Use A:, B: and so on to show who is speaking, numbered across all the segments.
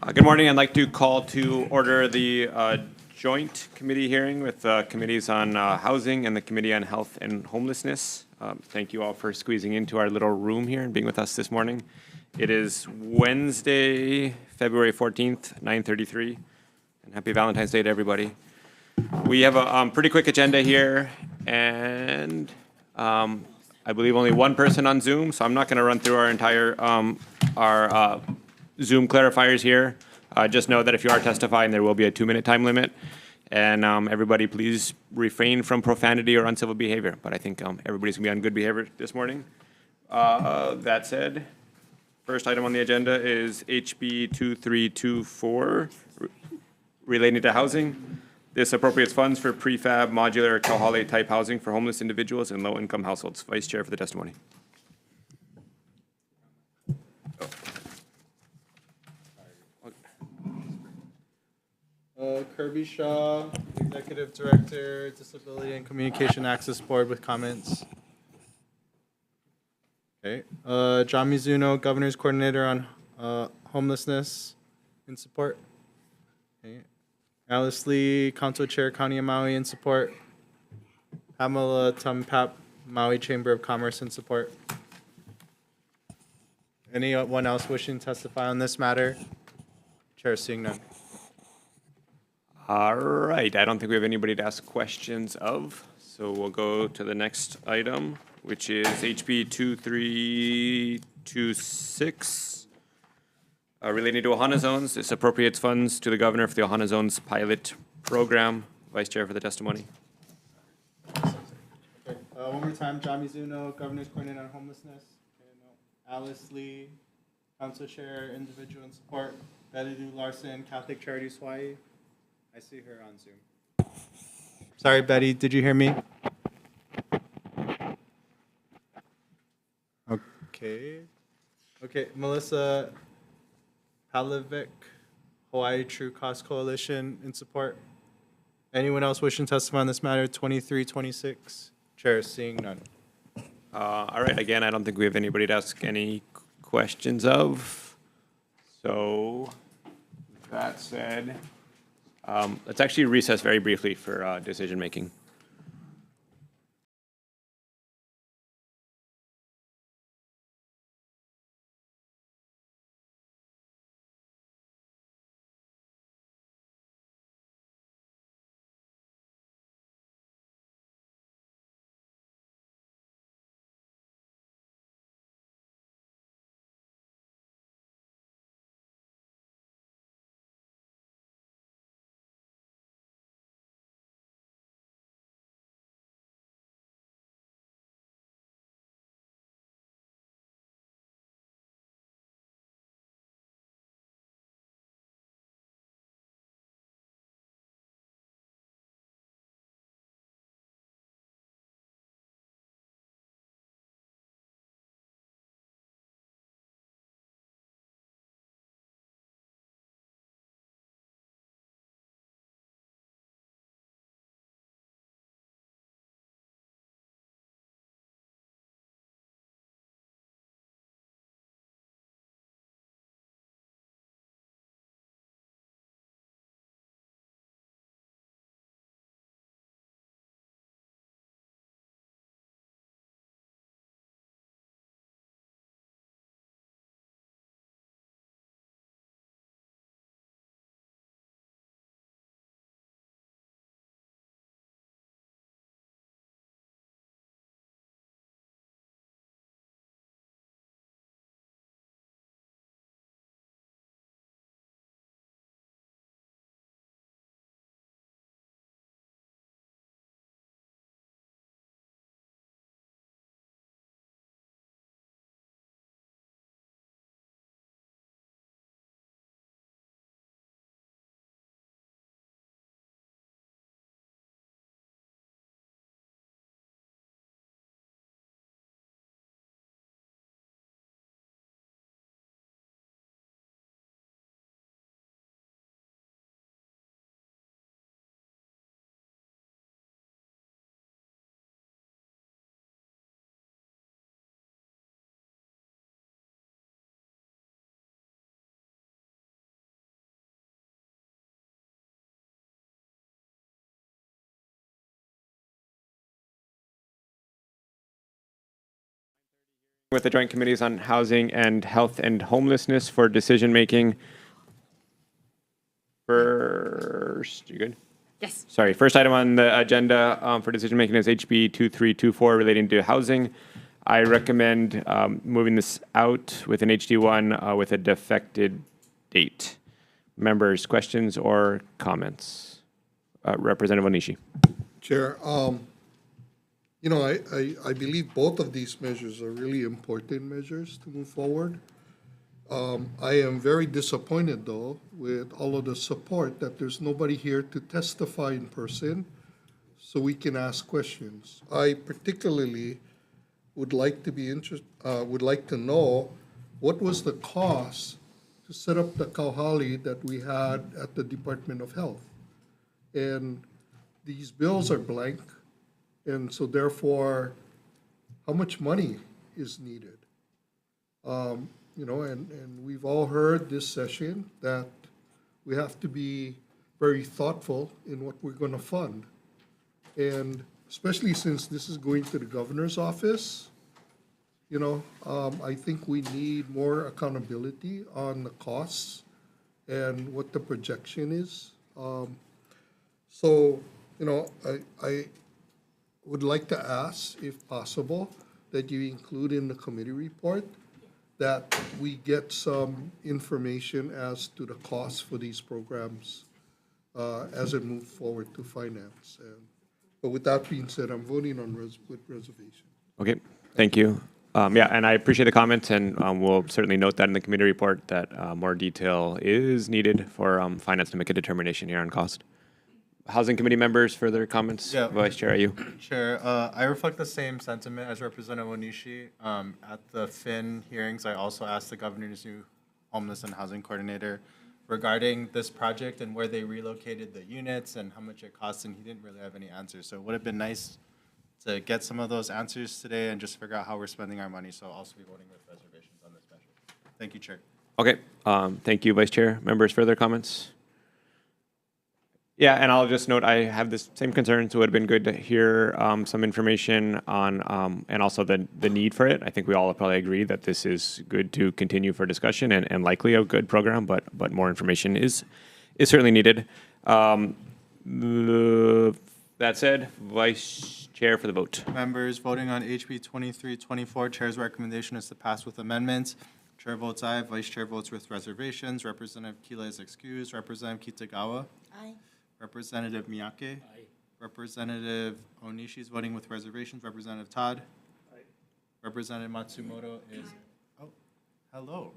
A: Good morning. I'd like to call to order the joint committee hearing with committees on housing and the Committee on Health and Homelessness. Thank you all for squeezing into our little room here and being with us this morning. It is Wednesday, February 14th, 9:33, and happy Valentine's Day to everybody. We have a pretty quick agenda here, and I believe only one person on Zoom, so I'm not going to run through our entire Zoom clarifiers here. Just know that if you are testifying, there will be a 2-minute time limit. And everybody please refrain from profanity or uncivil behavior. But I think everybody's going to be on good behavior this morning. That said, first item on the agenda is HB 2324 relating to housing. This appropriates funds for prefab, modular, Kauhale type housing for homeless individuals and low-income households. Vice Chair for the testimony.
B: Kirby Shaw, Executive Director, Disability and Communication Access Board with comments. Okay. John Mizuno, Governor's Coordinator on Homelessness, in support. Okay. Alice Lee, Council Chair, County of Maui, in support. Pamela Tumpap, Maui Chamber of Commerce, in support. Anyone else wishing to testify on this matter? Chair seeing none.
A: All right, I don't think we have anybody to ask questions of, so we'll go to the next item, which is HB 2326, relating to Ohana Zones. This appropriates funds to the Governor for the Ohana Zones pilot program. Vice Chair for the testimony.
B: Okay. One more time, John Mizuno, Governor's Coordinator on Homelessness. Okay, no. Alice Lee, Council Chair, Individual in Support. Betty Lou Larson, Catholic Charities Hawaii. I see her on Zoom. Sorry, Betty, did you hear me? Okay. Okay, Melissa Pavlovic, Hawaii True Cost Coalition, in support. Anyone else wishing to testify on this matter? 2326. Chair seeing none.
A: All right, again, I don't think we have anybody to ask any questions of. So, that said, let's actually recess very briefly for decision making. with the Joint Committees on Housing and Health and Homelessness for decision-making. First, you good?
C: Yes.
A: Sorry, first item on the agenda for decision-making is HB 2324 relating to housing. I recommend moving this out with an HD1 with a defected date. Members, questions or comments? Representative Onishi.
D: Chair, I believe both of these measures are really important measures to move forward. I am very disappointed, though, with all of the support that there's nobody here to testify in person so we can ask questions. I particularly would like to know what was the cost to set up the Kauhali that we had at the Department of Health. And these bills are blank, and so therefore, how much money is needed? And we've all heard this session that we have to be very thoughtful in what we're going to fund. And especially since this is going to the governor's office, I think we need more accountability on the costs and what the projection is. I would like to ask, if possible, that you include in the committee report that we get some information as to the costs for these programs as it moves forward to finance. But with that being said, I'm voting on with reservation.
A: Okay, thank you. And I appreciate the comments, and we'll certainly note that in the committee report that more detail is needed for finance to make a determination here on cost. Housing Committee members, further comments?
B: Yeah.
A: Vice Chair, are you?
B: Chair, I reflect the same sentiment as Representative Onishi. At the FIN hearings, I also asked the governor's new homeless and housing coordinator regarding this project and where they relocated the units and how much it costs, and he didn't really have any answers. So it would have been nice to get some of those answers today and just figure out how we're spending our money. So I'll also be voting with reservations on this measure. Thank you, Chair.
A: Okay, thank you, Vice Chair. Members, further comments? Yeah, and I'll just note I have the same concerns. It would have been good to hear some information on, and also the need for it. I think we all probably agree that this is good to continue for discussion and likely a good program, but more information is certainly needed. That said, Vice Chair for the vote.
B: Members voting on HB 2324, Chair's recommendation is to pass with amendments. Chair votes aye. Vice Chair votes with reservations. Representative Kila is excused. Representative Kitagawa.
C: Aye.
B: Representative Miyake. Aye. Representative Onishi is voting with reservations. Representative Todd. Aye. Representative Matsumoto is, hello.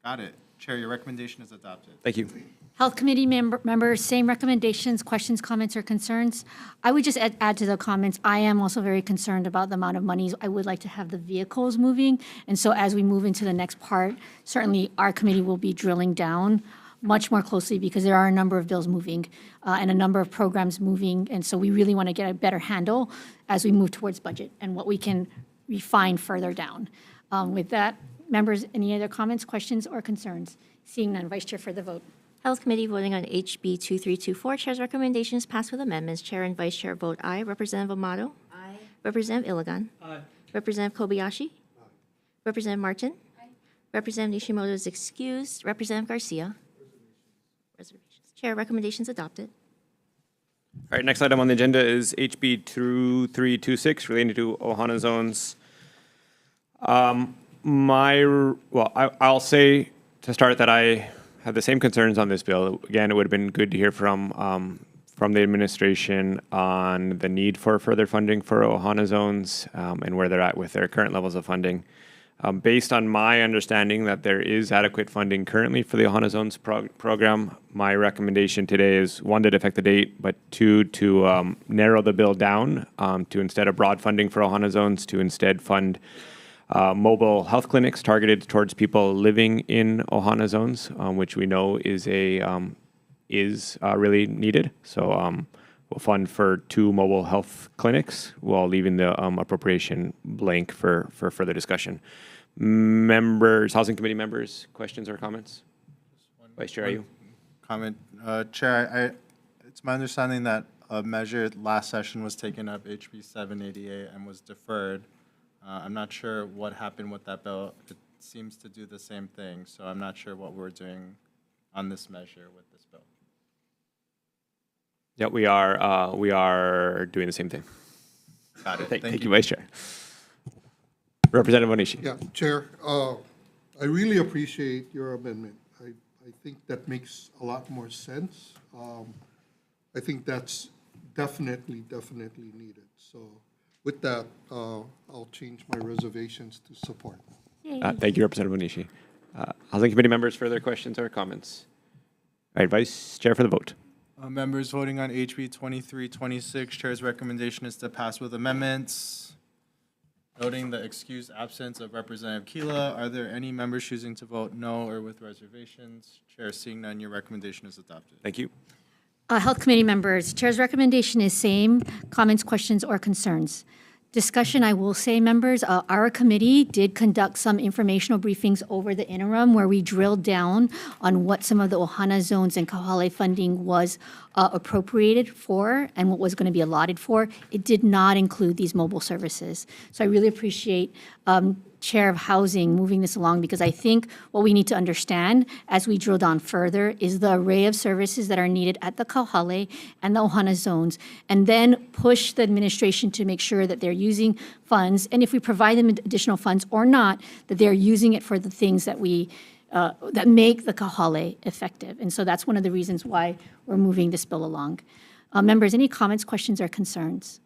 B: Got it. Chair, your recommendation is adopted.
A: Thank you.
C: Health Committee members, same recommendations, questions, comments, or concerns? I would just add to the comments, I am also very concerned about the amount of monies. I would like to have the vehicles moving. And so as we move into the next part, certainly our committee will be drilling down much more closely because there are a number of bills moving and a number of programs moving. And so we really want to get a better handle as we move towards budget and what we can refine further down. With that, members, any other comments, questions, or concerns? Seeing none, Vice Chair for the vote.
E: Health Committee voting on HB 2324. Chair's recommendation is passed with amendments. Chair and Vice Chair vote aye. Representative Amato?
C: Aye.
E: Representative Iligan?
B: Aye.
E: Representative Kobayashi? Aye. Representative Martin? Aye. Representative Nishimoto is excused. Representative Garcia? Reservations. Chair, recommendations adopted.
A: All right, next item on the agenda is HB 2326 relating to Ohana zones. I'll say to start that I have the same concerns on this bill. Again, it would have been good to hear from the administration on the need for further funding for Ohana zones and where they're at with their current levels of funding. Based on my understanding that there is adequate funding currently for the Ohana zones program, my recommendation today is, one, to defect the date, but two, to narrow the bill down to, instead of broad funding for Ohana zones, to instead fund mobile health clinics targeted towards people living in Ohana zones, which we know is really needed. So we'll fund for 2 mobile health clinics while leaving the appropriation blank for further discussion. Members, Housing Committee members, questions or comments? Vice Chair, are you?
B: Comment. Chair, it's my understanding that a measure last session was taken up, HB 788, and was deferred. I'm not sure what happened with that bill. It seems to do the same thing, so I'm not sure what we're doing on this measure with this bill.
A: Yeah, we are doing the same thing.
B: Got it.
A: Thank you, Vice Chair. Representative Onishi.
D: Yeah, Chair, I really appreciate your amendment. I think that makes a lot more sense. I think that's definitely needed. So with that, I'll change my reservations to support.
A: Thank you, Representative Onishi. Housing Committee members, further questions or comments? All right, Vice Chair for the vote.
B: Members voting on HB 2326, Chair's recommendation is to pass with amendments. Noting the excused absence of Representative Keela, are there any members choosing to vote no or with reservations? Chair, seeing none, your recommendation is adopted.
A: Thank you.
C: Health Committee members, Chair's recommendation is same. Comments, questions, or concerns? Discussion, I will say, members, our committee did conduct some informational briefings over the interim where we drilled down on what some of the Ohana zones and Kahale funding was appropriated for and what was going to be allotted for. It did not include these mobile services. So I really appreciate Chair of Housing moving this along, because I think what we need to understand as we drill down further is the array of services that are needed at the Kauhale and the Ohana zones, and then push the administration to make sure that they're using funds, and if we provide them additional funds or not, that they're using it for the things that we that make the Kauhale effective. And so that's one of the reasons why we're moving this bill along. Members, any comments, questions, or concerns?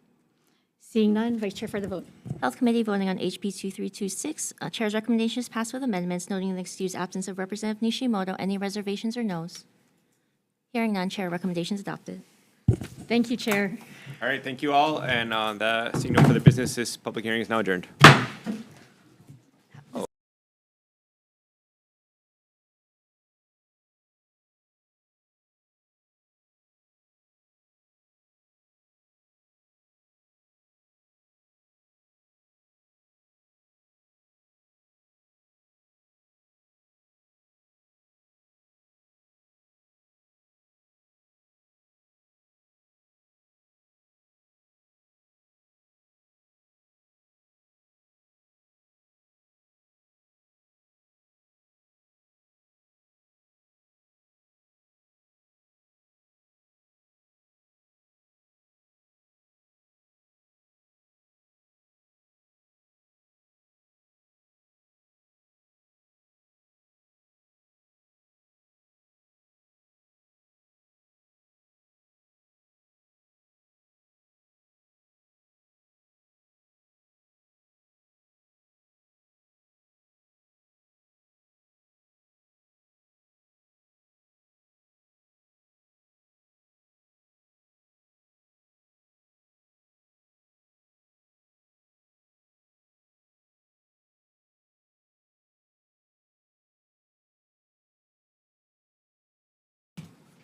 C: Seeing none, Vice Chair for the vote.
E: Health Committee voting on HB 2326. Chair's recommendation is passed with amendments, noting the excused absence of Representative Nishimoto. Any reservations or noes? Hearing none, Chair, recommendation is adopted.
C: Thank you, Chair.
A: All right, thank you all. And the signal for the business, this public hearing is now adjourned.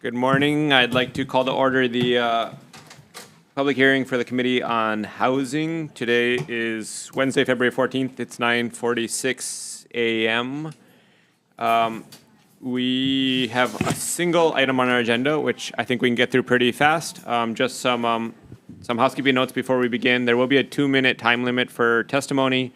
A: Good morning. I'd like to call to order the public hearing for the Committee on Housing. Today is Wednesday, February 14th. It's 9:46 a.m. We have a single item on our agenda, which I think we can get through pretty fast. Just some housekeeping notes before we begin. There will be a 2-minute time limit for testimony.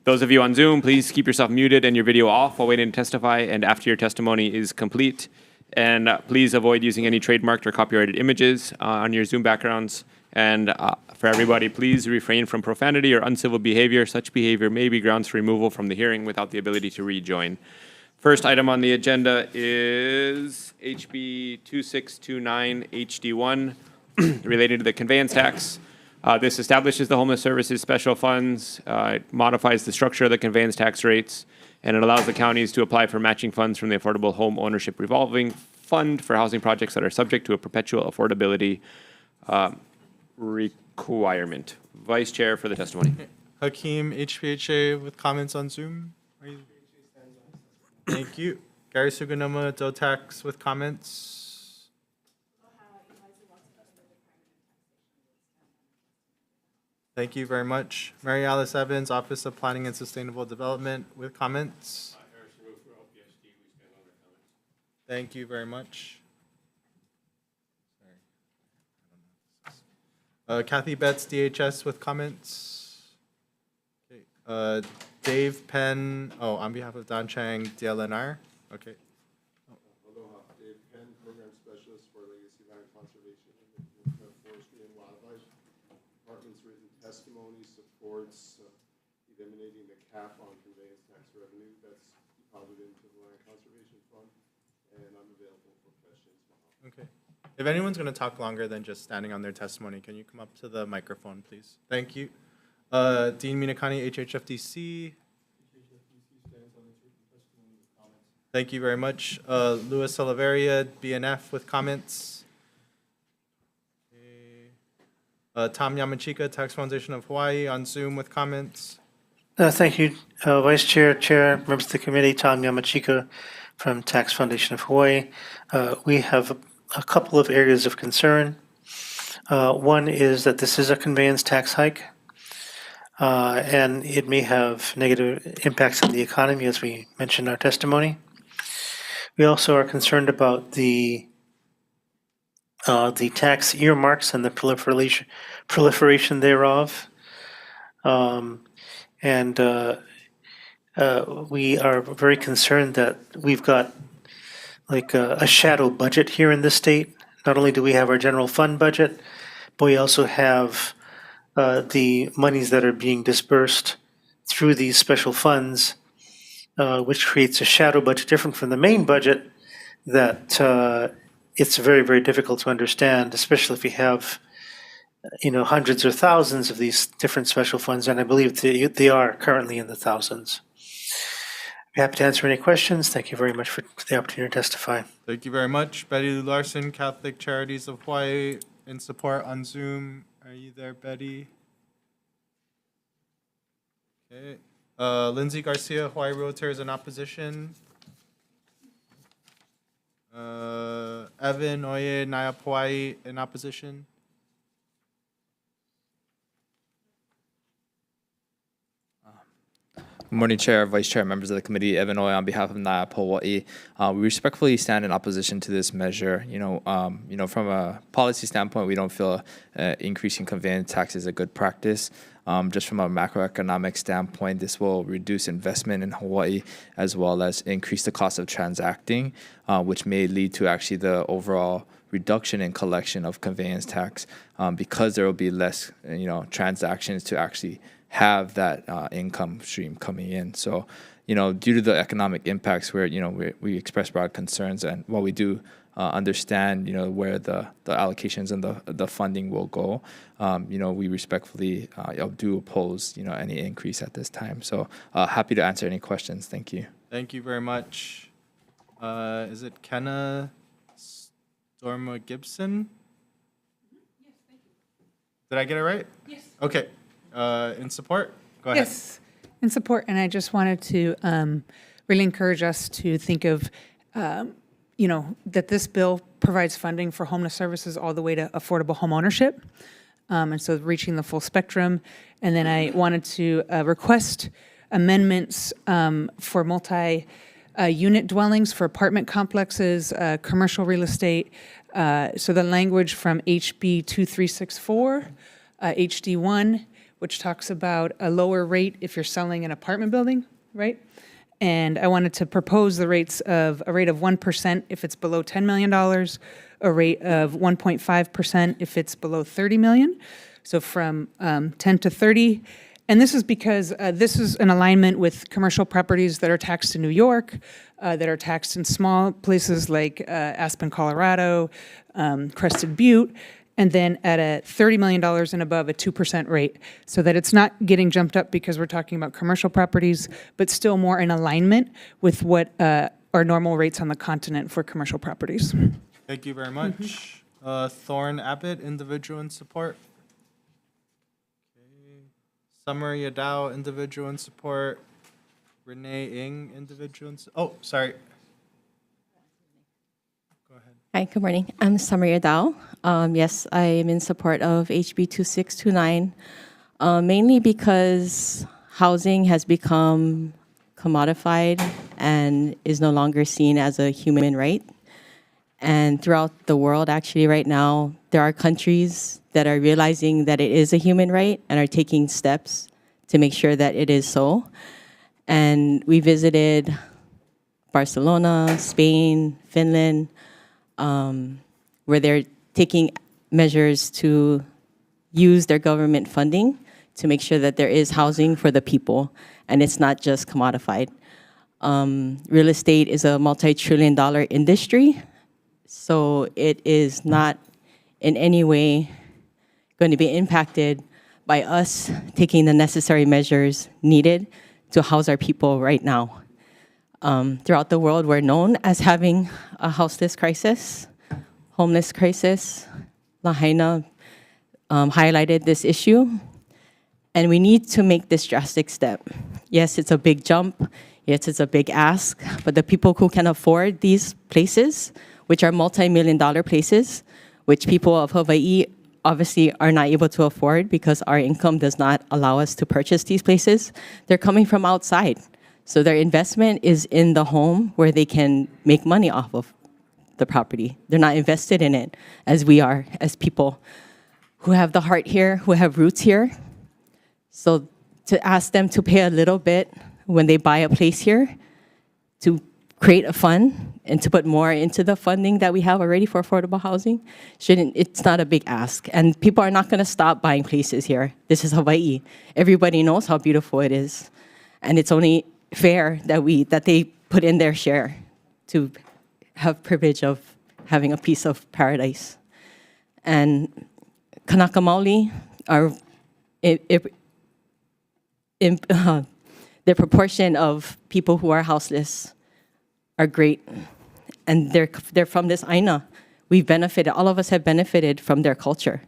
A: Those of you on Zoom, please keep yourself muted and your video off while waiting to testify and after your testimony is complete. And please avoid using any trademarked or copyrighted images on your Zoom backgrounds. And for everybody, please refrain from profanity or uncivil behavior. Such behavior may be grounds for removal from the hearing without the ability to rejoin. First item on the agenda is HB 2629 HD1 related to the conveyance tax. This establishes the Homeless Services Special Funds, it modifies the structure of the conveyance tax rates, and it allows the counties to apply for matching funds from the Affordable Home Ownership Revolving Fund for housing projects that are subject to a perpetual affordability requirement. Vice Chair for the testimony.
B: Hakeem, HPHA with comments on Zoom. Thank you. Gary Suganuma, Dotax with comments. Thank you very much. Mary Alice Evans, Office of Planning and Sustainable Development with comments. Thank you very much. Kathy Betts, DHS with comments. Okay. Dave Penn, on behalf of Don Chang, DLNR. Okay.
F: Aloha, Dave Penn, Program Specialist for Legacy Land Conservation in the Department of Forestry and Wildlife. Department's written testimony supports eliminating the cap on conveyance tax revenue that's deposited into the Land Conservation Fund, and I'm available for questions.
B: Okay. If anyone's going to talk longer than just standing on their testimony, can you come up to the microphone, please? Thank you. Dean Minakani, HHFDC. Thank you very much. Louis Oliveria, BNF, with comments. Okay. Tom Yamachika, Tax Foundation of Hawaii, on Zoom with comments.
G: Thank you, Vice Chair, Chair, members of the committee, Tom Yamachika from Tax Foundation of Hawaii. We have a couple of areas of concern. One is that this is a conveyance tax hike, and it may have negative impacts on the economy, as we mentioned in our testimony. We also are concerned about the tax earmarks and the proliferation thereof. And we are very concerned that we've got like a shadow budget here in this state. Not only do we have our general fund budget, but we also have the monies that are being dispersed through these special funds, which creates a shadow budget different from the main budget that it's very, very difficult to understand, especially if we have hundreds or thousands of these different special funds, and I believe they are currently in the thousands. I'm happy to answer any questions. Thank you very much for the opportunity to testify.
B: Thank you very much. Betty Lou Larson, Catholic Charities of Hawaii, in support on Zoom. Are you there, Betty? Okay. Lindsay Garcia, Hawaii Realtors, in opposition. Evan Oye, NIAP Hawaii, in opposition.
H: Good morning, Chair, Vice Chair, members of the committee. Evan Oy on behalf of NIAP Hawaii. We respectfully stand in opposition to this measure. From a policy standpoint, we don't feel increasing conveyance tax is a good practice. Just from a macroeconomic standpoint, this will reduce investment in Hawaii as well as increase the cost of transacting, which may lead to actually the overall reduction in collection of conveyance tax because there will be less, transactions to actually have that income stream coming in. So, due to the economic impacts where, we express broad concerns, and while we do understand, where the allocations and the funding will go, we respectfully do oppose, any increase at this time. So happy to answer any questions. Thank you.
B: Thank you very much. Is it Kenna Storma Gibson?
I: Yes, thank you.
B: Did I get it right?
I: Yes.
B: Okay. In support? Go ahead.
I: Yes, in support. And I just wanted to really encourage us to think of, that this bill provides funding for homeless services all the way to affordable home ownership. And so reaching the full spectrum. And then I wanted to request amendments for multi-unit dwellings, for apartment complexes, commercial real estate. So the language from HB 2364, HD1, which talks about a lower rate if you're selling an apartment building, right? And I wanted to propose the rates of a rate of 1% if it's below $10 million, a rate of 1.5% if it's below $30 million. So from 10 to 30. And this is because this is an alignment with commercial properties that are taxed in New York, that are taxed in small places like Aspen, Colorado, Crested Butte, and then at a $30 million and above, a 2% rate, so that it's not getting jumped up because we're talking about commercial properties, but still more in alignment with what are normal rates on the continent for commercial properties.
B: Thank you very much. Thorne Abbott, individual in support. Okay. Summer Yadao, individual in support. Renee Ng, individual in support. Oh, sorry. Go ahead.
J: Hi, good morning. I'm Samaria Dao. Yes, I am in support of HB 2629, mainly because housing has become commodified and is no longer seen as a human right. And throughout the world, actually, right now, there are countries that are realizing that it is a human right and are taking steps to make sure that it is so. And we visited Barcelona, Spain, Finland, where they're taking measures to use their government funding to make sure that there is housing for the people and it's not just commodified. Real estate is a multi-trillion-dollar industry, so it is not in any way going to be impacted by us taking the necessary measures needed to house our people right now. Throughout the world, we're known as having a houseless crisis, homeless crisis. Lahaina highlighted this issue, and we need to make this drastic step. Yes, it's a big jump. Yes, it's a big ask, but the people who can afford these places, which are multi-million-dollar places, which people of Hawaii obviously are not able to afford because our income does not allow us to purchase these places, they're coming from outside. So their investment is in the home where they can make money off of the property. They're not invested in it as we are, as people who have the heart here, who have roots here. So to ask them to pay a little bit when they buy a place here, to create a fund and to put more into the funding that we have already for affordable housing, it's not a big ask. And people are not gonna stop buying places here. This is Hawaii. Everybody knows how beautiful it is. And it's only fair that they put in their share to have privilege of having a piece of paradise. And Kanaka Maoli are, the proportion of people who are houseless are great, and they're from this aina. We've benefited, all of us have benefited from their culture.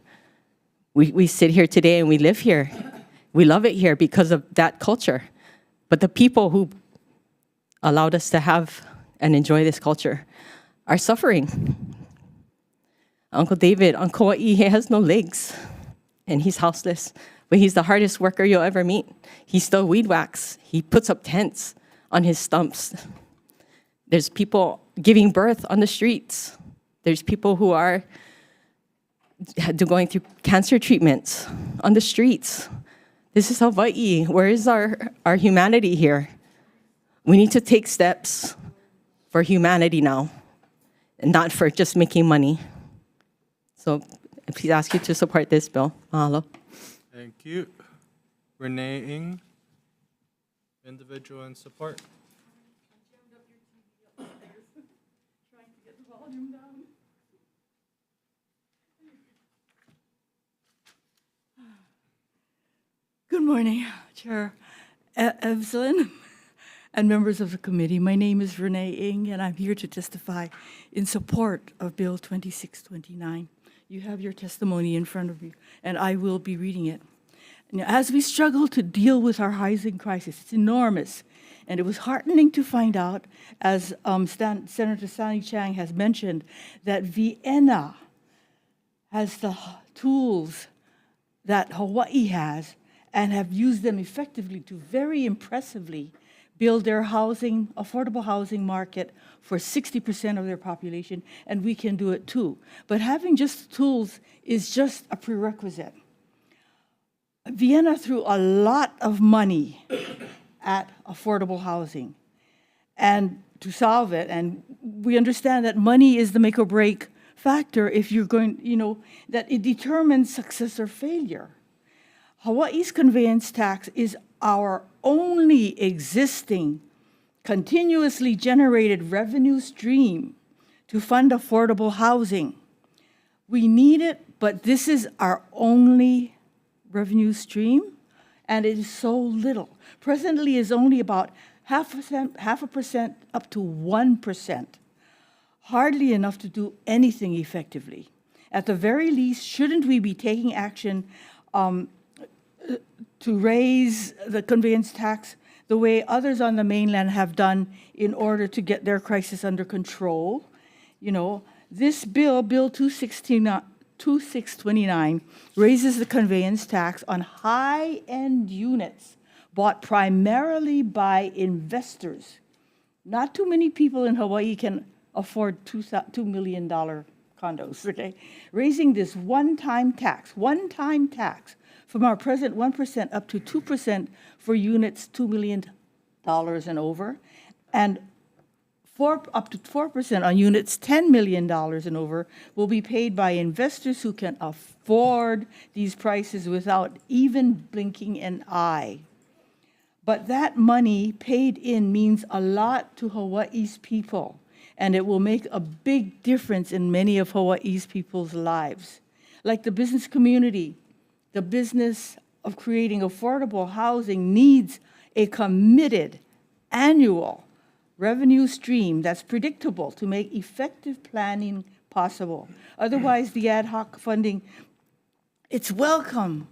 J: We sit here today and we live here. We love it here because of that culture. But the people who allowed us to have and enjoy this culture are suffering. Uncle David on Kauai, he has no legs, and he's houseless, but he's the hardest worker you'll ever meet. He still weed whacks. He puts up tents on his stumps. There's people giving birth on the streets. There's people who are going through cancer treatments on the streets. This is Hawaii. Where is our humanity here? We need to take steps for humanity now, and not for just making money. So please ask you to support this bill. Mahalo.
B: Thank you. Renee Ng, individual in support.
K: Good morning, Chair Evelyn and members of the committee. My name is Renee Ng, and I'm here to testify in support of Bill 2629. You have your testimony in front of you, and I will be reading it. Now, as we struggle to deal with our housing crisis, it's enormous, and it was heartening to find out, as Senator Stanley Chang has mentioned, that Vienna has the tools that Hawaii has and have used them effectively to very impressively build their housing, affordable housing market for 60% of their population, and we can do it too. But having just tools is just a prerequisite. Vienna threw a lot of money at affordable housing and to solve it, and we understand that money is the make or break factor if you're going, that it determines success or failure. Hawaii's conveyance tax is our only existing continuously generated revenue stream to fund affordable housing. We need it, but this is our only revenue stream, and it is so little. Presently, it's only about half a percent up to 1%. Hardly enough to do anything effectively. At the very least, shouldn't we be taking action to raise the conveyance tax the way others on the mainland have done in order to get their crisis under control? This bill, Bill 2629, raises the conveyance tax on high-end units bought primarily by investors. Not too many people in Hawaii can afford $2 million condos, okay? Raising this one-time tax from our present 1% up to 2% for units $2 million and over, and up to 4% on units $10 million and over will be paid by investors who can afford these prices without even blinking an eye. But that money paid in means a lot to Hawaii's people, and it will make a big difference in many of Hawaii's people's lives. Like the business community, the business of creating affordable housing needs a committed annual revenue stream that's predictable to make effective planning possible. Otherwise, the ad hoc funding, it's welcome,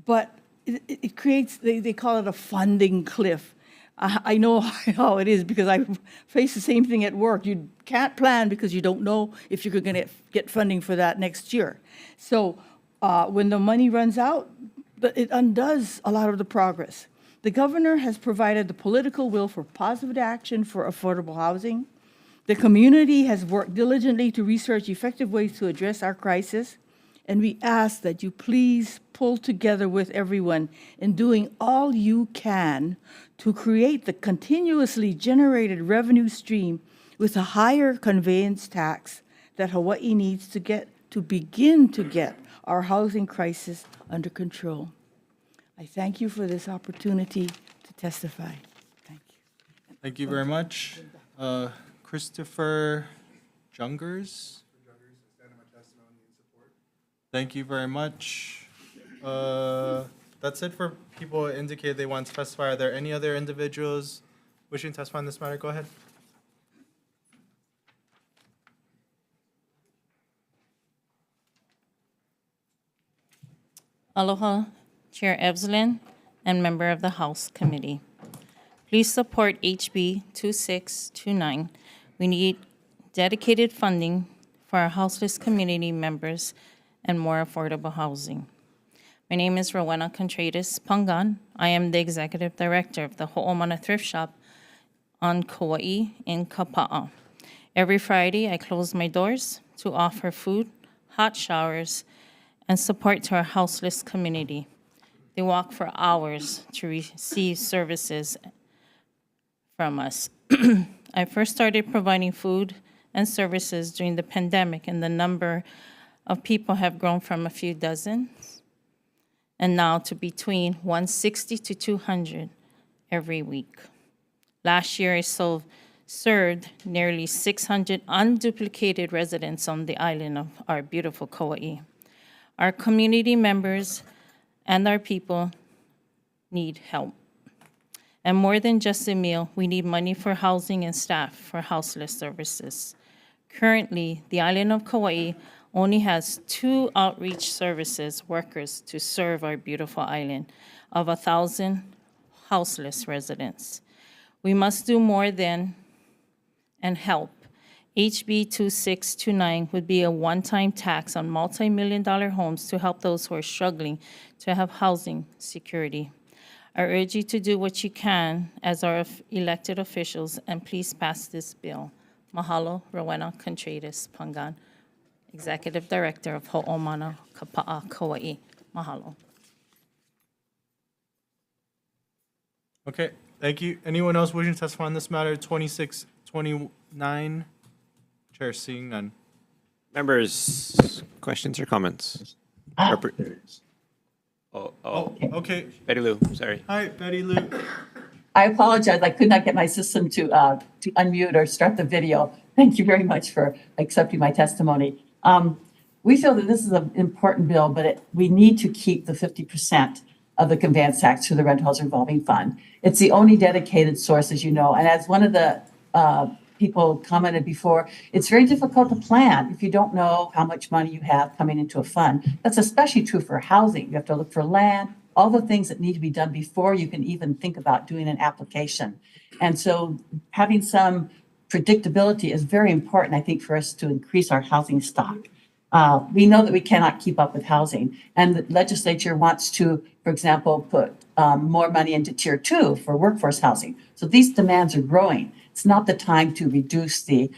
K: but it creates, they call it a funding cliff. I know how it is because I face the same thing at work. You can't plan because you don't know if you're going to get funding for that next year. So when the money runs out, it undoes a lot of the progress. The governor has provided the political will for positive action for affordable housing. The community has worked diligently to research effective ways to address our crisis. And we ask that you please pull together with everyone in doing all you can to create the continuously generated revenue stream with a higher conveyance tax that Hawaii needs to begin to get our housing crisis under control. I thank you for this opportunity to testify. Thank you.
B: Thank you very much. Christopher Jungers. Thank you very much. That's it for people who indicated they want to testify. Are there any other individuals wishing to testify on this matter? Go ahead.
L: Aloha, Chair Evslin, and member of the House Committee. Please support HB 2629. We need dedicated funding for our houseless community members and more affordable housing. My name is Rowena Contreras Pangan. I am the Executive Director of the Ho'omana Thrift Shop on Kauai in Kapa'a. Every Friday, I close my doors to offer food, hot showers, and support to our houseless community. They walk for hours to receive services from us. I first started providing food and services during the pandemic, and the number of people have grown from a few dozen and now to between 160 to 200 every week. Last year, I served nearly 600 unduplicated residents on the island of our beautiful Kauai. Our community members and our people need help. And more than just a meal, we need money for housing and staff for houseless services. Currently, the island of Kauai only has 2 outreach services workers to serve our beautiful island of 1,000 houseless residents. We must do more than and help. HB 2629 would be a one-time tax on multi-million-dollar homes to help those who are struggling to have housing security. I urge you to do what you can as our elected officials, and please pass this bill. Mahalo, Rowena Contreras Pangan, Executive Director of Ho'omana Kapa'a, Kauai. Mahalo.
B: Okay, thank you. Anyone else wishing to testify on this matter? 2629. Chair seeing none.
A: Members, questions or comments?
B: Okay.
A: Betty Lou, sorry.
B: Hi, Betty Lou.
M: I apologize. I could not get my system to unmute or start the video. Thank you very much for accepting my testimony. We feel that this is an important bill, but we need to keep the 50% of the conveyance tax to the Rental House Revolving Fund. It's the only dedicated source, as you know. And as one of the people commented before, it's very difficult to plan if you don't know how much money you have coming into a fund. That's especially true for housing. You have to look for land, all the things that need to be done before you can even think about doing an application. And so having some predictability is very important, I think, for us to increase our housing stock. We know that we cannot keep up with housing, and the legislature wants to, for example, put more money into Tier 2 for workforce housing. So these demands are growing. It's not the time to reduce the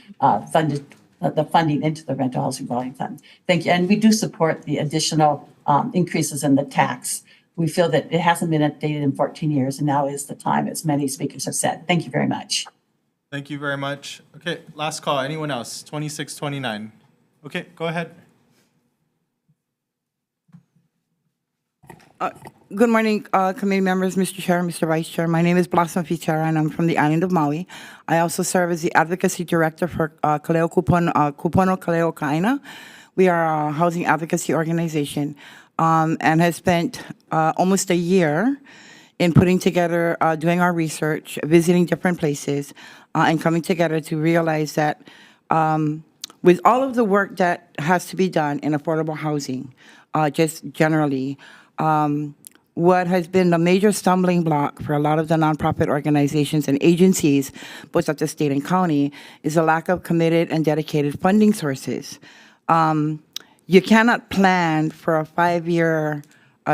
M: funded the funding into the rental housing revolving fund. Thank you. And we do support the additional increases in the tax. We feel that it hasn't been updated in 14 years, and now is the time, as many speakers have said. Thank you very much.
B: Thank you very much. Okay, last call. Anyone else? 2629. Okay, go ahead.
N: Good morning, committee members, Mr. Chair, Mr. Vice Chair. My name is Blossom Fichera, and I'm from the island of Maui. I also serve as the Advocacy Director for Kaleo Kupono Kaleo Kaina. We are a housing advocacy organization and has spent almost a year in putting together, doing our research, visiting different places, and coming together to realize that with all of the work that has to be done in affordable housing, just generally, what has been the major stumbling block for a lot of the nonprofit organizations and agencies, both at the state and county, is a lack of committed and dedicated funding sources. You cannot plan for a 5-year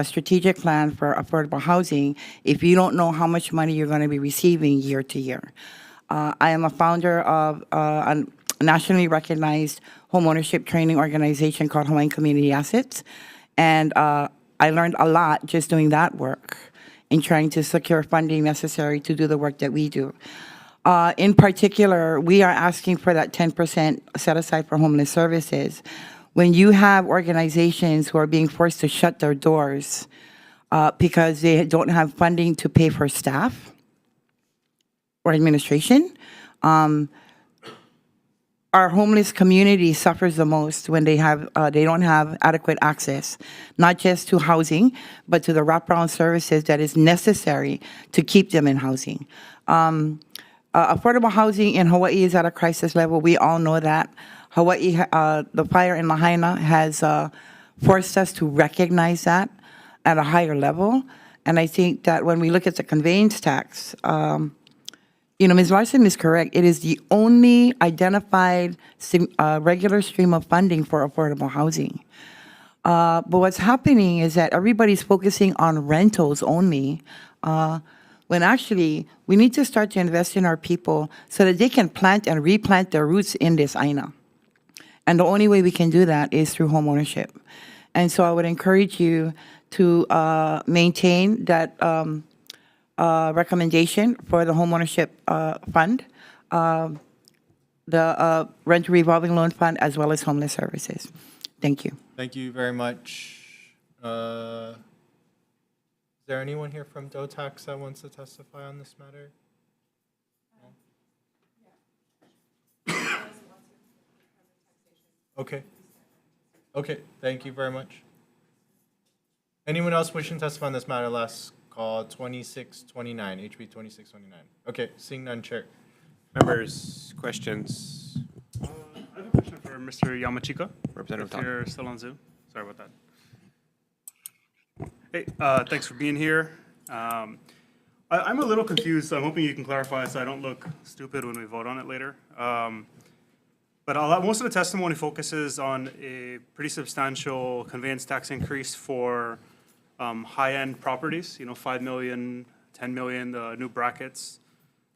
N: strategic plan for affordable housing if you don't know how much money you're going to be receiving year to year. I am a founder of a nationally recognized homeownership training organization called Hawaiian Community Assets, and I learned a lot just doing that work in trying to secure funding necessary to do the work that we do. In particular, we are asking for that 10% set aside for homeless services. When you have organizations who are being forced to shut their doors because they don't have funding to pay for staff or administration, our homeless community suffers the most when they don't have adequate access, not just to housing, but to the wraparound services that is necessary to keep them in housing. Affordable housing in Hawaii is at a crisis level. We all know that. Hawaii, the fire in Lahaina has forced us to recognize that at a higher level. And I think that when we look at the conveyance tax, Ms. Larson is correct. It is the only identified regular stream of funding for affordable housing. But what's happening is that everybody's focusing on rentals only, when actually we need to start to invest in our people so that they can plant and replant their roots in this aina. And the only way we can do that is through home ownership. And so I would encourage you to maintain that recommendation for the homeownership fund, the rent revolving loan fund, as well as homeless services. Thank you.
B: Thank you very much. Is there anyone here from DOTAX that wants to testify on this matter? No? Okay. Okay, thank you very much. Anyone else wishing to testify on this matter? Last call, 2629, HB 2629. Okay, seeing none, Chair.
A: Members, questions?
O: I have a question for Mr. Yamachika.
A: Representative
O: If
A: Tom.
O: you're still on Zoom. Sorry about that. Hey, thanks for being here. I'm a little confused, so I'm hoping you can clarify so I don't look stupid when we vote on it later. But most of the testimony focuses on a pretty substantial conveyance tax increase for high-end properties, 5 million, 10 million, the new brackets.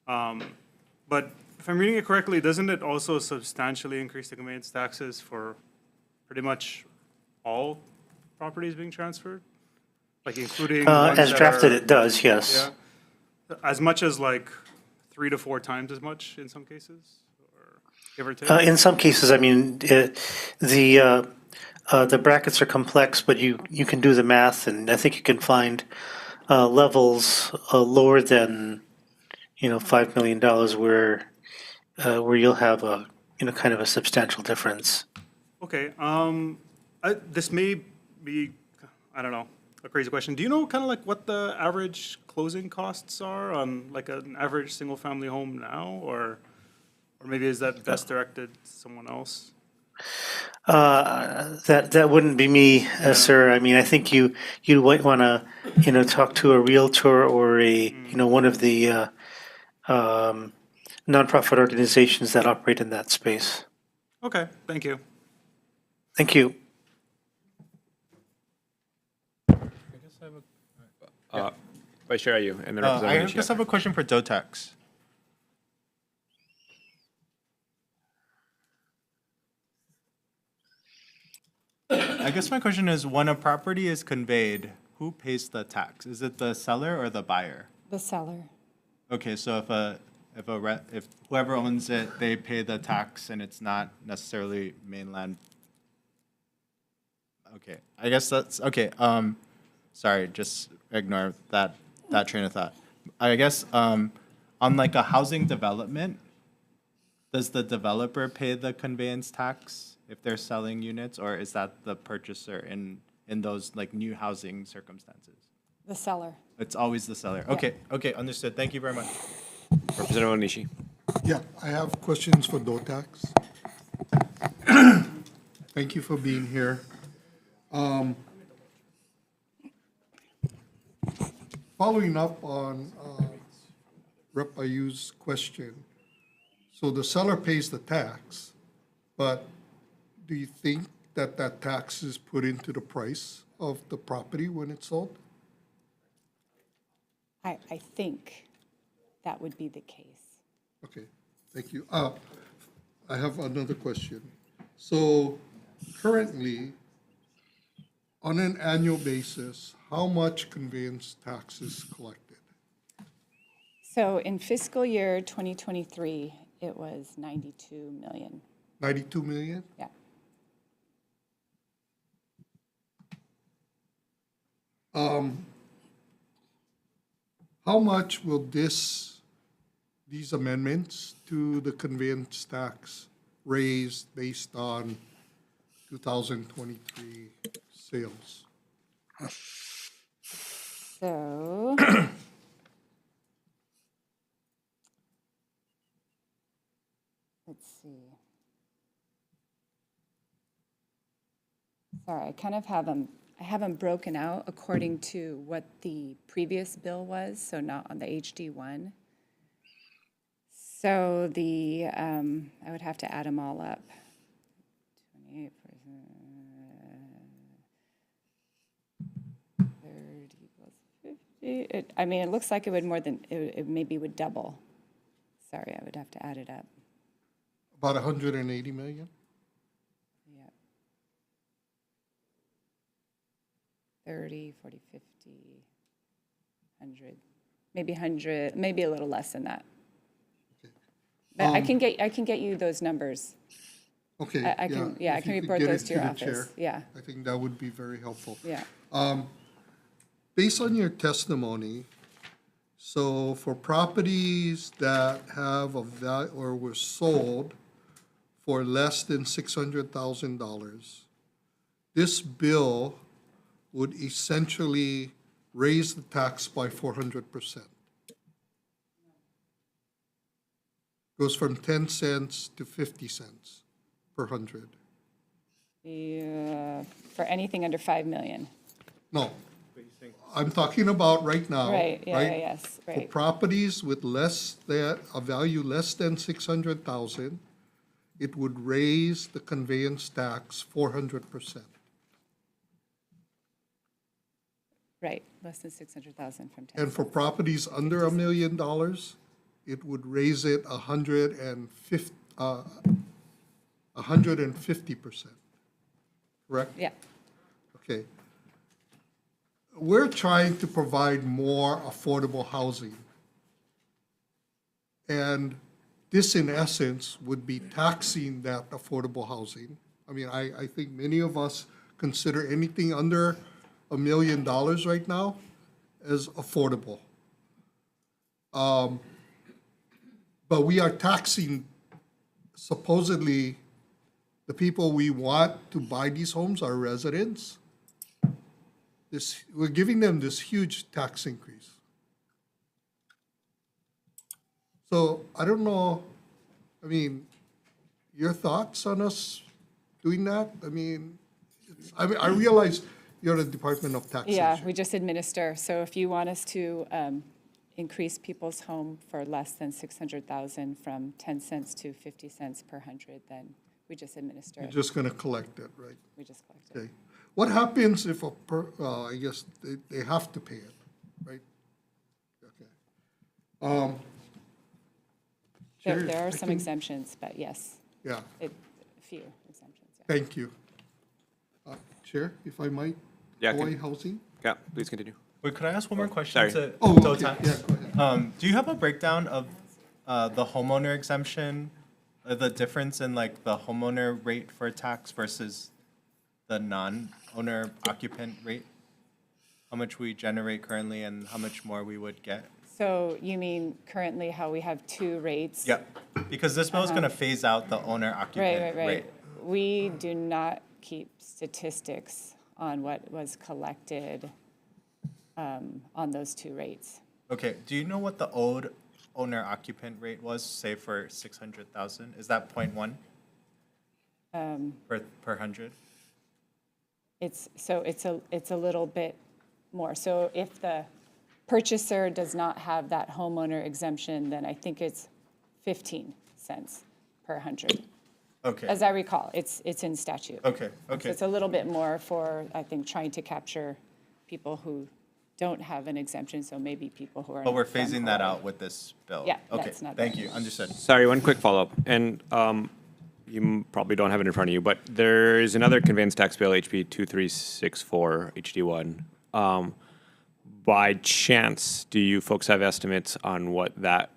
O: But if I'm reading it correctly, doesn't it also substantially increase the conveyance taxes for pretty much all properties being transferred? Like including ones
G: as
O: that
G: drafted,
O: are-
G: it does, yes.
O: Yeah, as much as like 3 to 4 times as much in some cases, or give or take?
G: In some cases, I mean, the brackets are complex, but you can do the math, and I think you can find levels lower than $5 million where you'll have a kind of a substantial difference.
O: Okay, this may be, I don't know, a crazy question. Do you know kind of like what the average closing costs are on like an average single-family home now, or maybe is that best directed to someone else?
G: That wouldn't be me, sir. I mean, I think you might want to talk to a realtor or one of the nonprofit organizations that operate in that space.
O: Okay, thank you.
G: Thank you.
A: Vice Chair, are you? And then
B: I
A: Representative
B: just have a question for DOTAX. I guess my question is, when a property is conveyed, who pays the tax? Is it the seller or the buyer?
I: The seller.
B: Okay, so if whoever owns it, they pay the tax and it's not necessarily mainland. Okay, I guess that's, okay, sorry, just ignore that train of thought. I guess, on like a housing development, does the developer pay the conveyance tax if they're selling units, or is that the purchaser in those like new housing circumstances?
I: The seller.
B: It's always the seller. Okay, okay, understood. Thank you very much.
A: Representative Onishi.
D: Yeah, I have questions for DOTAX. Thank you for being here. Following up on Rep. Ayu's question, so the seller pays the tax, but do you think that that tax is put into the price of the property when it's sold?
I: I think that would be the case.
D: Okay, thank you. I have another question. So currently, on an annual basis, how much conveyance tax is collected?
I: So in fiscal year 2023, it was 92 million.
D: 92 million?
I: Yeah.
D: How much will these amendments to the conveyance tax raise based on 2023 sales?
I: So let's see. Sorry, I kind of have them. I have them broken out according to what the previous bill was, so not on the HD one. So the I would have to add them all up. 28%, 30 plus 50. I mean, it looks like it would more than it maybe would double. Sorry, I would have to add it up.
D: About 180 million?
I: Yeah. 30, 40, 50, 100, maybe 100, maybe a little less than that. But I can get you those numbers.
D: Okay,
I: I can
D: if you could
I: report
D: get
I: those
D: it
I: to your
D: the
I: office.
D: chair,
I: Yeah,
D: I think that would be very helpful.
I: yeah.
D: Based on your testimony, so for properties that have a value or were sold for less than $600,000, this bill would essentially raise the tax by 400%. Goes from 10 cents to 50 cents per hundred.
I: Yeah, for anything under 5 million.
D: No, I'm talking about right now.
I: Right, yeah,
D: right?
I: yes,
D: For
I: right.
D: properties with a value less than 600,000, it would raise the conveyance tax 400%.
I: Right, less than 600,000 from 10.
D: And for properties under $1 million, it would raise it 150%. Correct?
I: Yeah,
D: Okay. We're trying to provide more affordable housing. And this, in essence, would be taxing that affordable housing. I mean, I think many of us consider anything under $1 million right now as affordable. But we are taxing supposedly the people we want to buy these homes, our residents. We're giving them this huge tax increase. So I don't know, I mean, your thoughts on us doing that? I mean, I realize you're the Department of Taxation.
I: yeah, we just administer. So if you want us to increase people's home for less than 600,000 from 10 cents to 50 cents per hundred, then we just administer
D: You're
I: it.
D: just going to collect it, right?
I: We just collect it.
D: Okay. What happens if I guess they have to pay it, right? Okay.
I: There are
D: I
I: some
D: think-
I: exemptions, but yes,
D: Yeah,
I: a few exemptions. Yeah.
D: thank you. Chair, if I might,
A: Yeah,
D: Hawaii Housing?
A: Yeah, please continue.
P: Wait, could I ask one more question?
A: Sorry.
P: To
D: Oh,
P: Total
D: okay,
P: Tax?
D: yeah, go ahead.
P: Do you have a breakdown of the homeowner exemption, the difference in like the homeowner rate for tax versus the non-owner occupant rate? How much we generate currently and how much more we would get?
Q: So you mean currently how we have two rates?
P: Yep, because this bill is gonna phase out the owner occupant
Q: Right.
P: rate.
Q: We do not keep statistics on what was collected on those two rates.
P: Okay, do you know what the old owner occupant rate was, say for 600,000? Is that 0.1 per hundred?
Q: It's a little bit more. So if the purchaser does not have that homeowner exemption, then I think it's 15 cents per hundred.
P: Okay.
Q: As I recall, it's in statute.
P: Okay,
Q: So
P: okay.
Q: it's a little bit more for, I think, trying to capture people who don't have an exemption, so maybe people who are.
P: But we're
Q: from
P: phasing that
Q: Hawaii.
P: out with this bill?
Q: Yeah,
P: Okay,
Q: that's not
P: thank
Q: bad.
P: you, understood.
A: Sorry, one quick follow-up, and probably don't have it in front of you, but there is another conveyance tax bill, HB 2364, HD1. By chance, do you folks have estimates on what that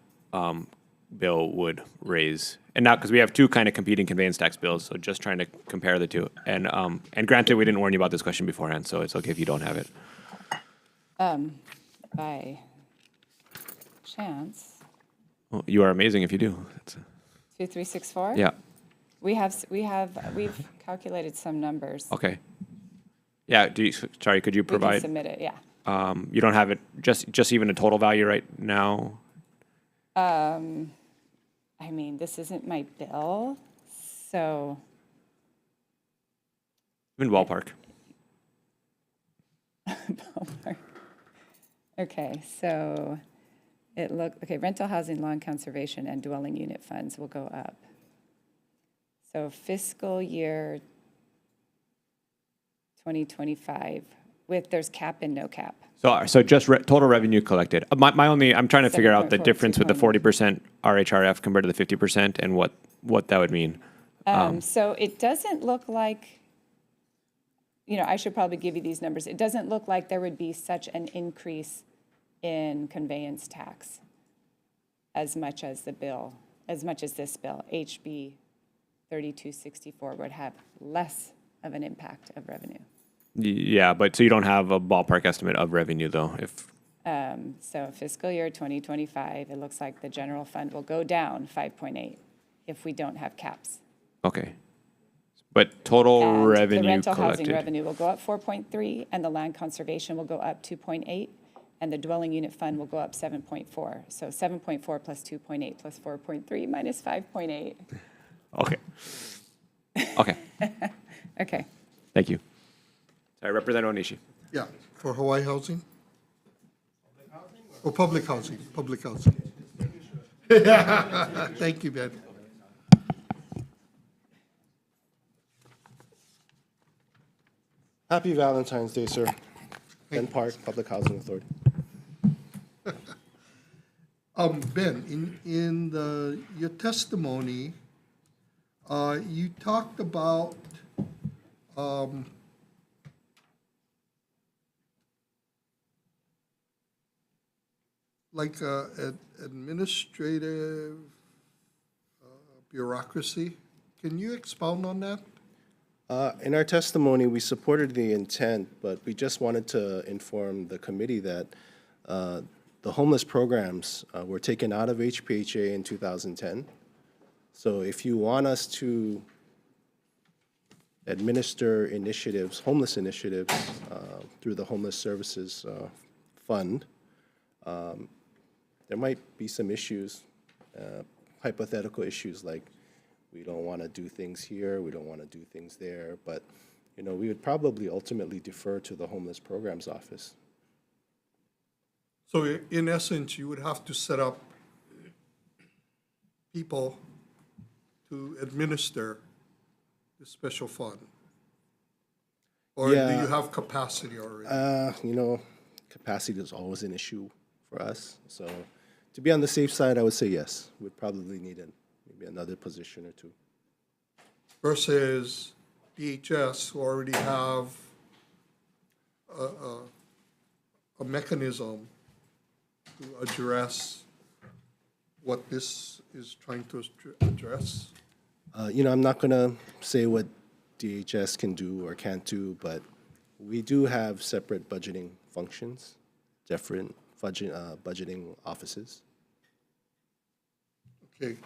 A: bill would raise? And now, because we have two kind of competing conveyance tax bills, so just trying to compare the two. And granted, we didn't warn you about this question beforehand, so it's okay if you don't have it.
Q: By chance,
A: Well, you are amazing if you do.
Q: 2364?
A: Yeah,
Q: We've calculated some numbers.
A: okay. Yeah, sorry, could you
Q: We can
A: provide?
Q: submit it, yeah.
A: You don't have it, just even a total value right now?
Q: I mean, this isn't my bill, so,
A: Even ballpark.
Q: okay, so rental housing, lawn conservation, and dwelling unit funds will go up. So fiscal year 2025, there's cap and no cap.
A: So just total revenue collected. I'm trying to figure out the
Q: 7.4,
A: difference with the 40% RHRF compared to the 50% and what that would mean.
Q: So it doesn't look like, I should probably give you these numbers. It doesn't look like there would be such an increase in conveyance tax as much as this bill, HB 3264 would have less of an impact of revenue.
A: Yeah, but so you don't have a ballpark estimate of revenue though, if,
Q: So fiscal year 2025, it looks like the general fund will go down 5.8 if we don't have caps.
A: okay. But total
Q: And
A: revenue
Q: the rental housing
A: collected.
Q: revenue will go up 4.3, and the land conservation will go up 2.8, and the dwelling unit fund will go up 7.4. So 7.4 plus 2.8 plus 4.3 minus 5.8.
A: Okay. Okay,
Q: Okay.
A: thank you. Sorry, Representative Onishi.
D: Yeah, for Hawaii Housing? Or public housing, public housing. Thank you, Ben.
F: Happy Valentine's Day, sir. Ben Park, Public Housing Authority.
D: Ben, in your testimony, you talked about like administrative bureaucracy. Can you expound on that?
F: In our testimony, we supported the intent, but we just wanted to inform the committee that the homeless programs were taken out of HPHA in 2010. So if you want us to administer initiatives, homeless initiatives, through the Homeless Services Fund, there might be some issues, hypothetical issues like we don't want to do things here, we don't want to do things there, but, we would probably ultimately defer to the Homeless Programs Office.
D: So in essence, you would have to set up people to administer the special fund? Or do
F: Yeah.
D: you have capacity already?
F: Capacity is always an issue for us. So to be on the safe side, I would say yes. We'd probably need maybe another position or two.
D: Versus DHS, who already have a mechanism to address what this is trying to address?
R: I'm not going to say what DHS can do or can't do, but we do have separate budgeting functions, different budgeting offices.
D: Okay.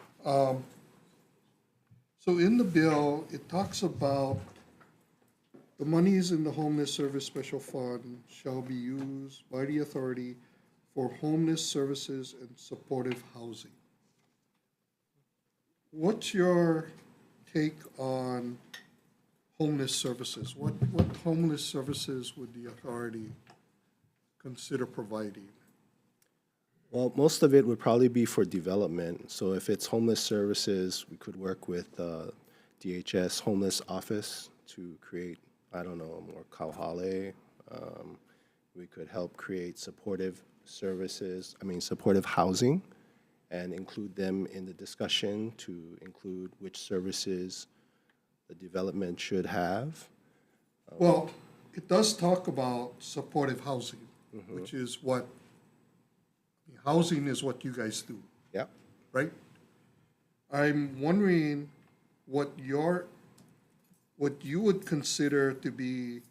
D: So in the bill, it talks about the monies in the Homeless Service Special Fund shall be used by the authority for homeless services and supportive housing. What's your take on homeless services? What homeless services would the authority consider providing?
R: Well, most of it would probably be for development. So if it's homeless services, we could work with DHS Homeless Office to create, I don't know, more kauhale. We could help create supportive services, supportive housing, and include them in the discussion to include which services the development should have.
D: Well, it does talk about supportive housing, which is what, housing is what you guys do.
R: Yeah.
D: Right? I'm wondering what you would consider to be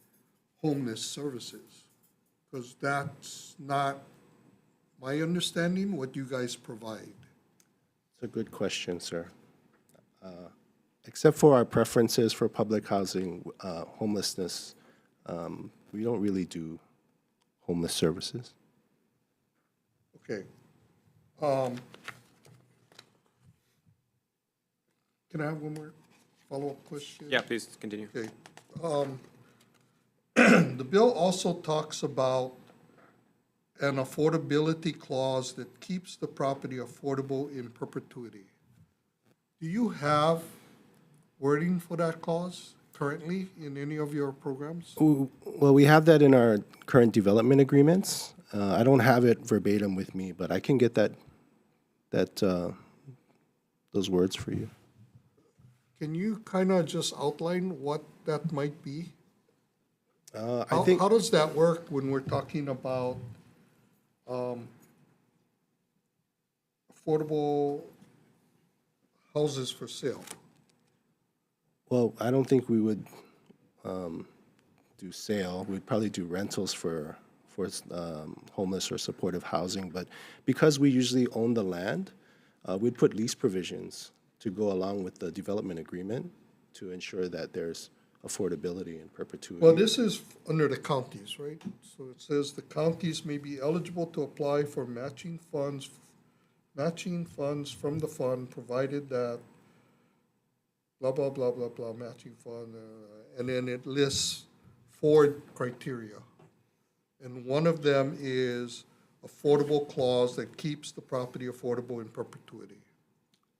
D: homeless services, because that's not my understanding what you guys provide.
R: It's a good question, sir. Except for our preferences for public housing, homelessness, we don't really do homeless services.
D: Okay. Can I have one more follow-up question?
A: Yeah, please continue.
D: Okay. The bill also talks about an affordability clause that keeps the property affordable in perpetuity. Do you have wording for that clause currently in any of your programs?
R: Well, we have that in our current development agreements. I don't have it verbatim with me, but I can get those words for you.
D: Can you kind of just outline what that might be?
R: How
D: does that work when we're talking about affordable houses for sale?
R: Well, I don't think we would do sale. We'd probably do rentals for homeless or supportive housing. But because we usually own the land, we'd put lease provisions to go along with the development agreement to ensure that there's affordability in perpetuity.
D: Well, this is under the counties, right? So it says the counties may be eligible to apply for matching funds from the fund, provided that blah, blah, blah, blah, blah, matching fund, and then it lists 4 criteria. And one of them is affordable clause that keeps the property affordable in perpetuity.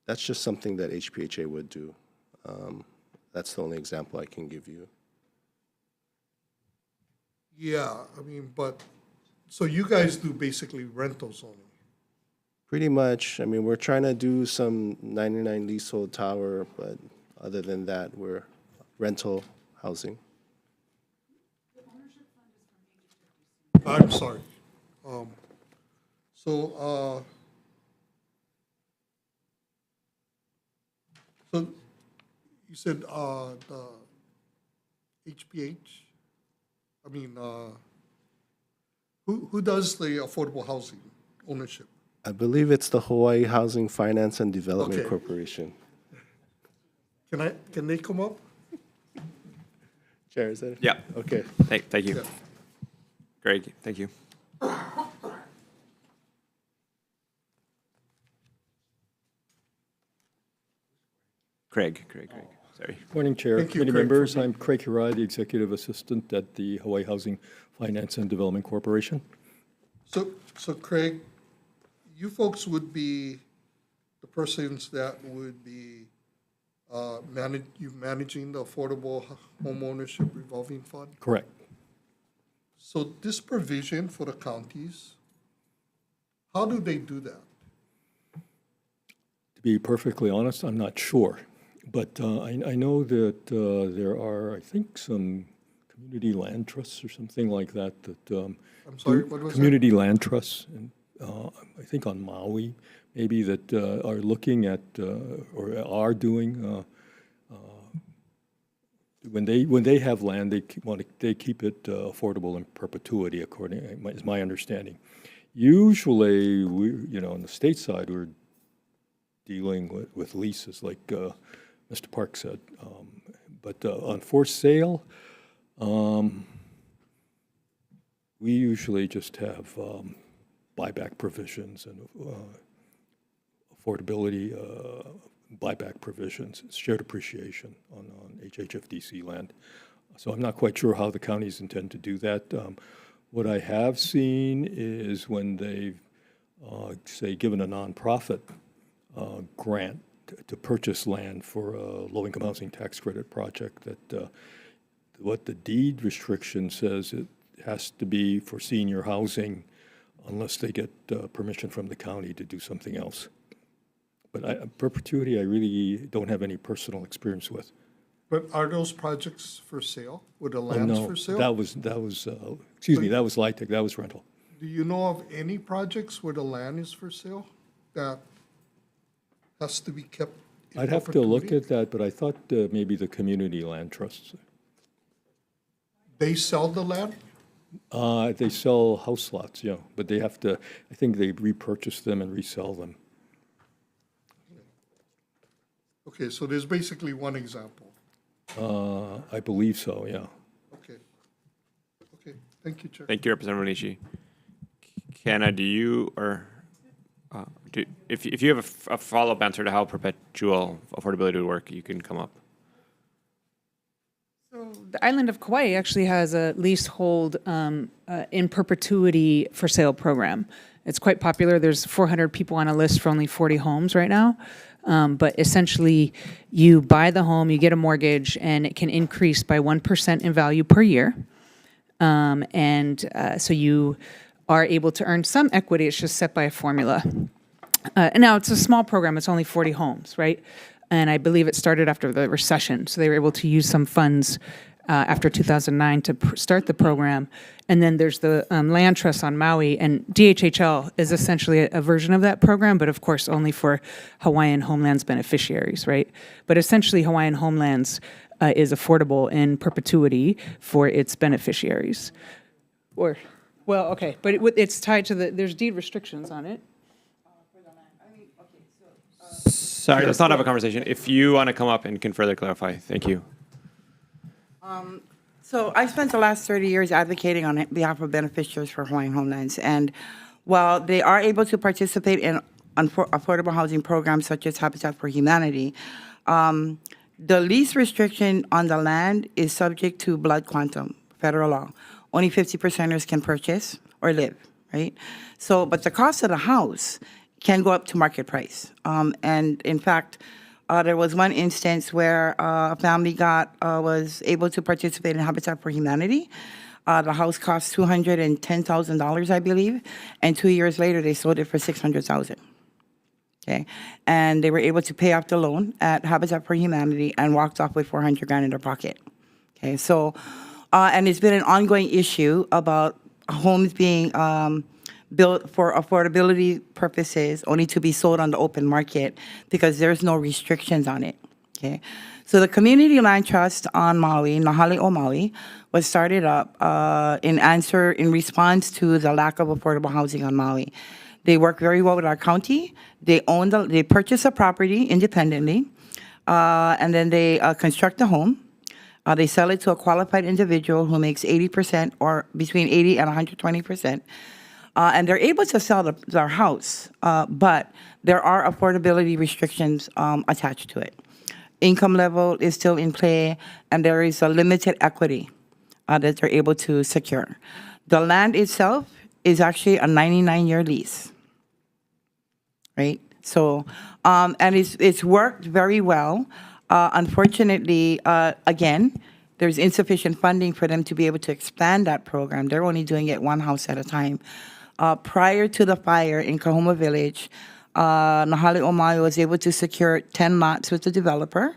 R: That's just something that HPHA would do. That's the only example I can give you.
D: Yeah, but, so you guys do basically rentals only?
R: Pretty much. We're trying to do some 99 leasehold tower, but other than that, we're rental housing.
D: I'm sorry. So you said the HPH? Who does the affordable housing ownership?
R: I believe it's the Hawaii Housing Finance and Development
D: Okay.
R: Corporation.
D: Can they come up?
R: Chair, is that?
A: Yeah.
R: Okay.
A: Thank you.
D: Yeah.
A: Greg, thank you. Craig, sorry.
S: Morning, Chair,
D: Thank you,
S: committee
D: Craig,
S: members.
D: for-
S: I'm Craig Hirai, the Executive Assistant at the Hawaii Housing Finance and Development Corporation.
D: So Craig, you folks would be the persons that would be managing the Affordable Home Ownership Revolving Fund?
S: Correct.
D: So this provision for the counties, how do they do that?
S: To be perfectly honest, I'm not sure. But I know that there are, I think, some community land trusts or something like that that.
D: I'm sorry, what was that?
S: Community land trusts, and I think on Maui, maybe that are looking at or are doing. When they have land, they keep it affordable in perpetuity, is my understanding. Usually, on the state side, we're dealing with leases, like Mr. Park said. But on for sale, we usually just have buyback provisions and affordability buyback provisions, shared appreciation on HHFDC land. So I'm not quite sure how the counties intend to do that. What I have seen is when they've, say, given a nonprofit grant to purchase land for a low-income housing tax credit project, that what the deed restriction says, it has to be for senior housing unless they get permission from the county to do something else. But perpetuity, I really don't have any personal experience with.
D: But are those projects for sale? Were the lands
S: No,
D: for sale?
S: that was that was LIHTC, that was rental.
D: Do you know of any projects where the land is for sale that has to be kept in
S: I'd have to look
D: perpetuity?
S: at that, but I thought maybe the community land trusts.
D: They sell the land?
S: They sell house lots, yeah, but they have to, I think they repurchase them and resell them.
D: Okay, so there's basically one example.
S: I believe so, yeah.
D: Okay. Okay, thank you, Chair.
A: Thank you, Representative Onishi. Kenna, do you, or if you have a follow-up answer to how perpetual affordability would work, you can come up.
I: So the island of Kauai actually has a leasehold in perpetuity for sale program. It's quite popular. There's 400 people on a list for only 40 homes right now. But essentially, you buy the home, you get a mortgage, and it can increase by 1% in value per year. So you are able to earn some equity. It's just set by a formula. Now, it's a small program. It's only 40 homes, right? And I believe it started after the recession. So they were able to use some funds after 2009 to start the program. And then there's the land trust on Maui, and DHHL is essentially a version of that program, but of course only for Hawaiian Homelands beneficiaries, right? But essentially Hawaiian Homelands is affordable in perpetuity for its beneficiaries. Well, okay, but it's tied to there's deed restrictions on it.
A: Sorry, let's not have a conversation. If you want to come up and can further clarify, thank you.
N: So I spent the last 30 years advocating on behalf of beneficiaries for Hawaiian Homelands. And while they are able to participate in affordable housing programs such as Habitat for Humanity, the lease restriction on the land is subject to blood quantum, federal law. Only 50%ers can purchase or live, right? So, but the cost of the house can go up to market price. And in fact, there was one instance where a family was able to participate in Habitat for Humanity. The house cost $210,000, I believe, and 2 years later they sold it for $600,000. Okay, and they were able to pay off the loan at Habitat for Humanity and walked off with $400,000 in their pocket. Okay, so and it's been an ongoing issue about homes being built for affordability purposes, only to be sold on the open market because there's no restrictions on it, okay? So the Community Land Trust on Maui, Nahaleo Maui, was started up in response to the lack of affordable housing on Maui. They work very well with our county. They purchase a property independently, and then they construct a home. They sell it to a qualified individual who makes 80% or between 80 and 120%. And they're able to sell their house, but there are affordability restrictions attached to it. Income level is still in play, and there is a limited equity that they're able to secure. The land itself is actually a 99-year lease, right? So, and it's worked very well. Unfortunately, again, there's insufficient funding for them to be able to expand that program. They're only doing it one house at a time. Prior to the fire in Kahoma Village, Nahali Omai was able to secure 10 lots with the developer,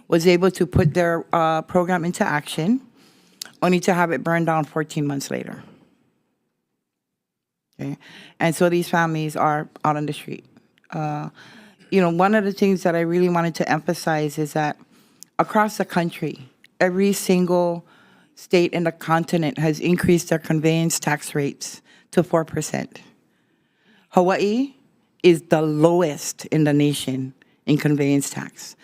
N: was able to put their program into action, only to have it burned down 14 months later. Okay, and so these families are out on the street. One of the things that I really wanted to emphasize is that across the country, every single state in the continent has increased their conveyance tax rates to 4%. Hawaii is the lowest in the nation in conveyance tax.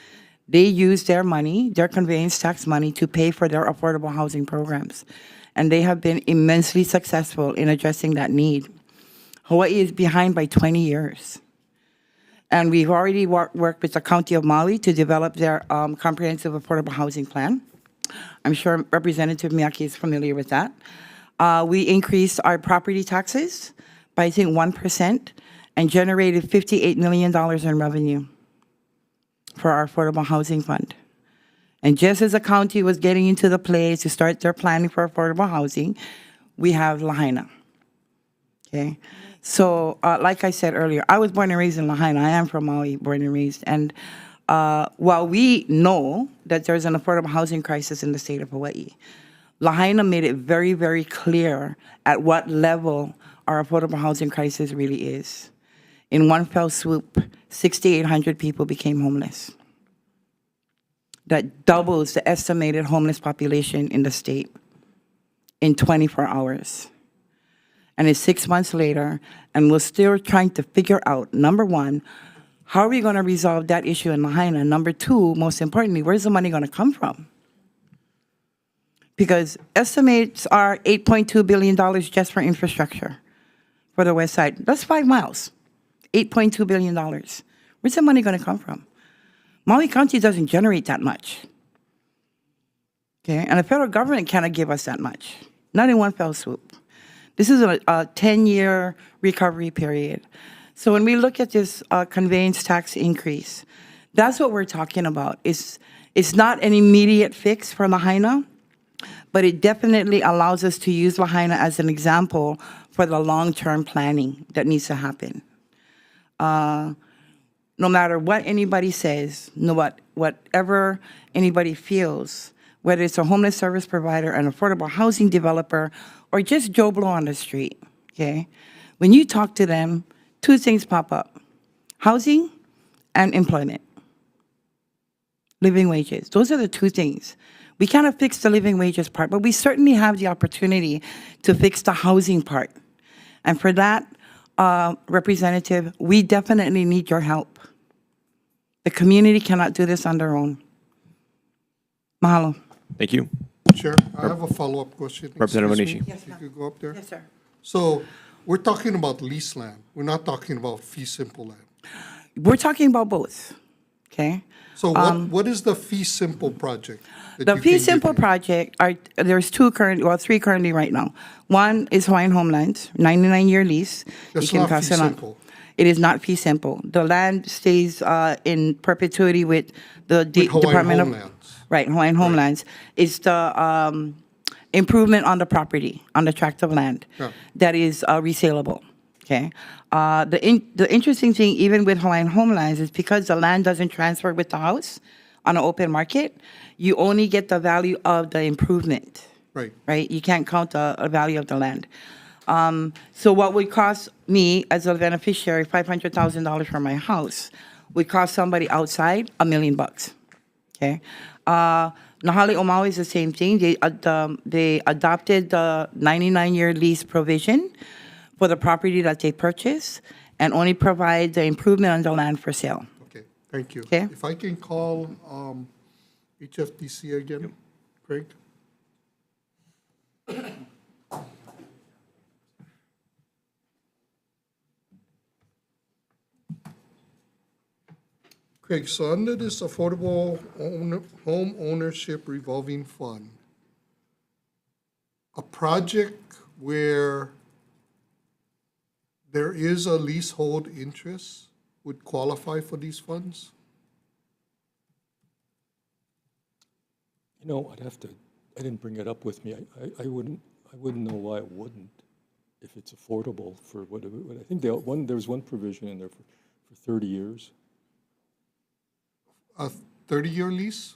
N: They use their money, their conveyance tax money, to pay for their affordable housing programs. And they have been immensely successful in addressing that need. Hawaii is behind by 20 years. And we've already worked with the County of Maui to develop their comprehensive affordable housing plan. I'm sure Representative Miyake is familiar with that. We increased our property taxes by, I think, 1% and generated $58 million in revenue for our affordable housing fund. And just as the county was getting into the play to start their planning for affordable housing, we have Lahaina. Okay? So, like I said earlier, I was born and raised in Lahaina. I am from Maui, born and raised. And while we know that there's an affordable housing crisis in the state of Hawaii, Lahaina made it very, very clear at what level our affordable housing crisis really is. In one fell swoop, 6,800 people became homeless. That doubles the estimated homeless population in the state in 24 hours. And it's 6 months later, and we're still trying to figure out, number one, how are we going to resolve that issue in Lahaina? Number two, most importantly, where's the money going to come from? Because estimates are $8.2 billion just for infrastructure for the west side. That's 5 miles, $8.2 billion. Where's the money going to come from? Maui County doesn't generate that much. Okay, and the federal government cannot give us that much, not in one fell swoop. This is a 10-year recovery period. So when we look at this conveyance tax increase, that's what we're talking about. It's not an immediate fix for Lahaina, but it definitely allows us to use Lahaina as an example for the long-term planning that needs to happen. No matter what anybody says, whatever anybody feels, whether it's a homeless service provider, an affordable housing developer, or just Joe Blow on the street, okay? When you talk to them, two things pop up: housing and employment. Living wages. Those are the two things. We cannot fix the living wages part, but we certainly have the opportunity to fix the housing part. And for that, Representative, we definitely need your help. The community cannot do this on their own. Mahalo.
A: Thank you.
D: Chair, I have a follow-up question.
A: Representative
D: Excuse me,
A: Onishi.
D: if you could go up there?
N: Yes, sir.
D: So we're talking about lease land. We're not talking about fee simple land.
N: We're talking about both, okay?
D: So what is the fee simple project? that
N: The
D: you
N: fee
D: can give
N: simple
D: me?
N: project, there's three currently right now. One is Hawaiian Homelands, 99-year lease.
D: That's
N: You can
D: not
N: pass
D: fee
N: it on.
D: simple.
N: It is not fee simple. The land stays in perpetuity with the
D: Hawaiian
N: Department of...
D: Homelands.
N: Right, Hawaiian Homelands. It's the improvement on the property, on the tract of land
D: Yeah.
N: that is resaleable, okay? The interesting thing, even with Hawaiian Homelands, is because the land doesn't transfer with the house on an open market, you only get the value of the improvement.
D: Right.
N: Right? You can't count the value of the land. So what would cost me as a beneficiary $500,000 for my house would cost somebody outside $1 million. Okay. Nahali Omaui is the same thing. They adopted the 99-year lease provision for the property that they purchase and only provide the improvement on the land for sale.
D: Okay, thank you.
N: Okay.
D: If I can call HFDC again, Craig? Craig, so under this Affordable Home Ownership Revolving Fund, a project where there is a leasehold interest would qualify for these funds?
S: You know, I didn't bring it up with me. I wouldn't know why it wouldn't if it's affordable for whatever. I think there was one provision in there for for 30 years.
D: A 30-year lease?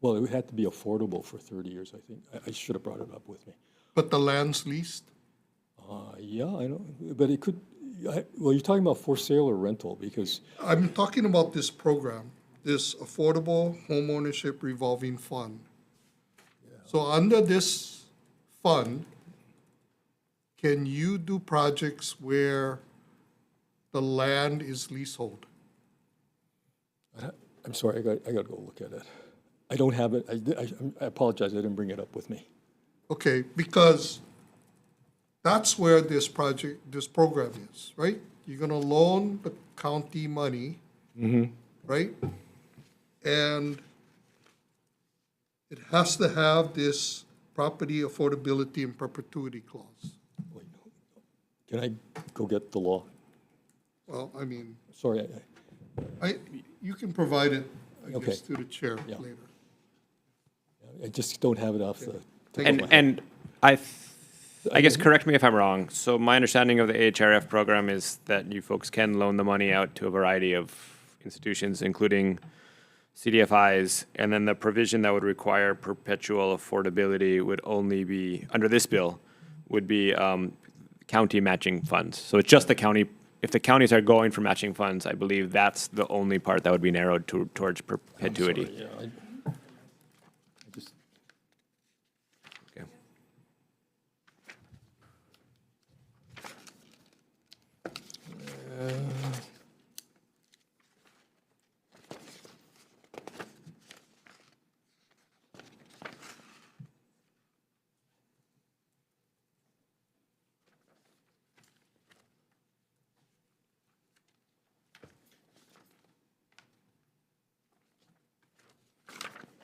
S: Well, it had to be affordable for 30 years, I think. I should have brought it up with me.
D: But the land's leased?
S: Yeah, I know, but it could, well, you're talking about for sale or rental, because,
D: I'm talking about this program, this Affordable Homeownership Revolving Fund. So under this fund, can you do projects where the land is leasehold?
S: I'm sorry, I got to go look at it. I don't have it, I apologize, I didn't bring it up with me.
D: Okay, because that's where this program is, right? You're gonna loan the county money, right? And it has to have this property affordability and perpetuity clause.
S: Can I go get the law?
D: Well, I mean,
S: Sorry,
D: you can provide it, I
S: Okay.
D: guess, to the chair
S: Yeah.
D: later.
S: I just don't have it off the top of my head.
A: And I guess, correct me if I'm wrong, so my understanding of the AHRF program is that you folks can loan the money out to a variety of institutions, including CDFIs, and then the provision that would require perpetual affordability would only be, under this bill, would be county matching funds. So it's just the county, if the counties are going for matching funds, I believe that's the only part that would be narrowed towards perpetuity.
S: I'm sorry, yeah, I just,
A: Okay.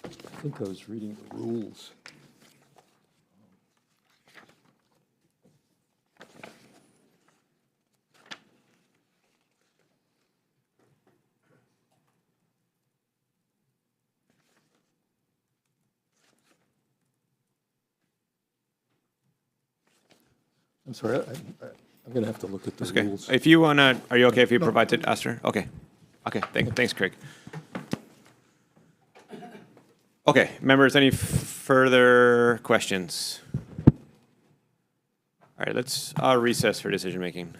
S: I think I was reading the rules. I'm sorry, I'm going to have to look at the
A: Okay.
S: rules.
A: If you wanna, are you okay if you provide it, Esther? Okay. Okay, thanks, Craig. Okay, members, any further questions? All right, let's recess for decision-making.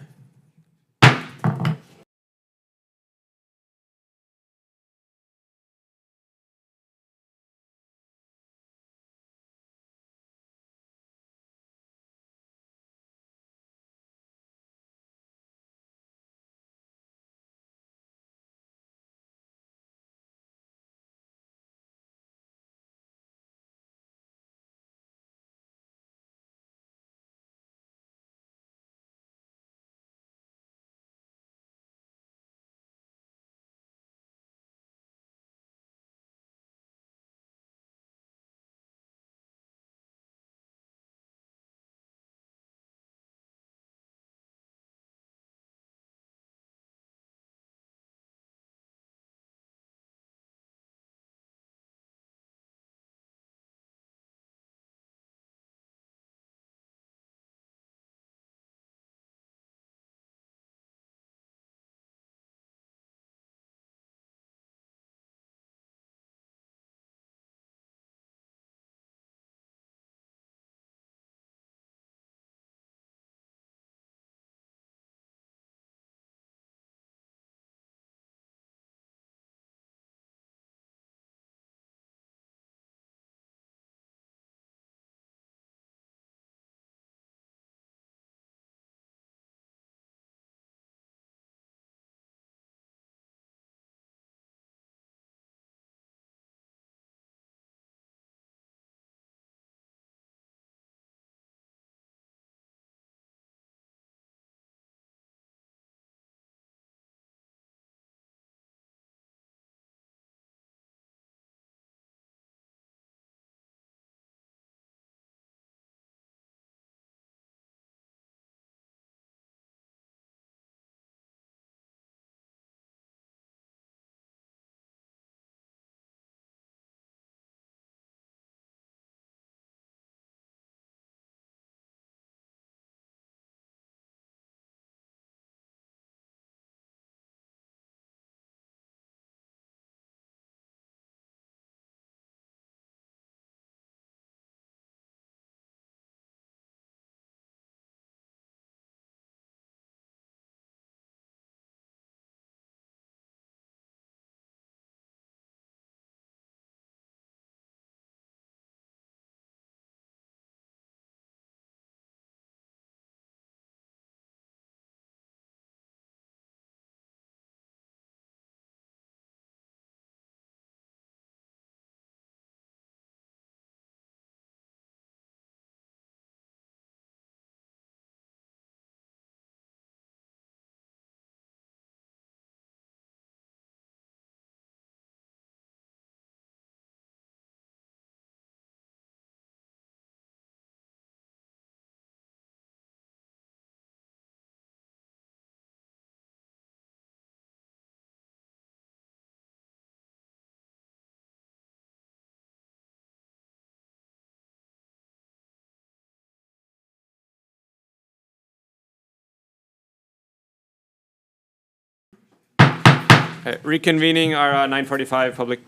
A: Reconvening our 9:45 Public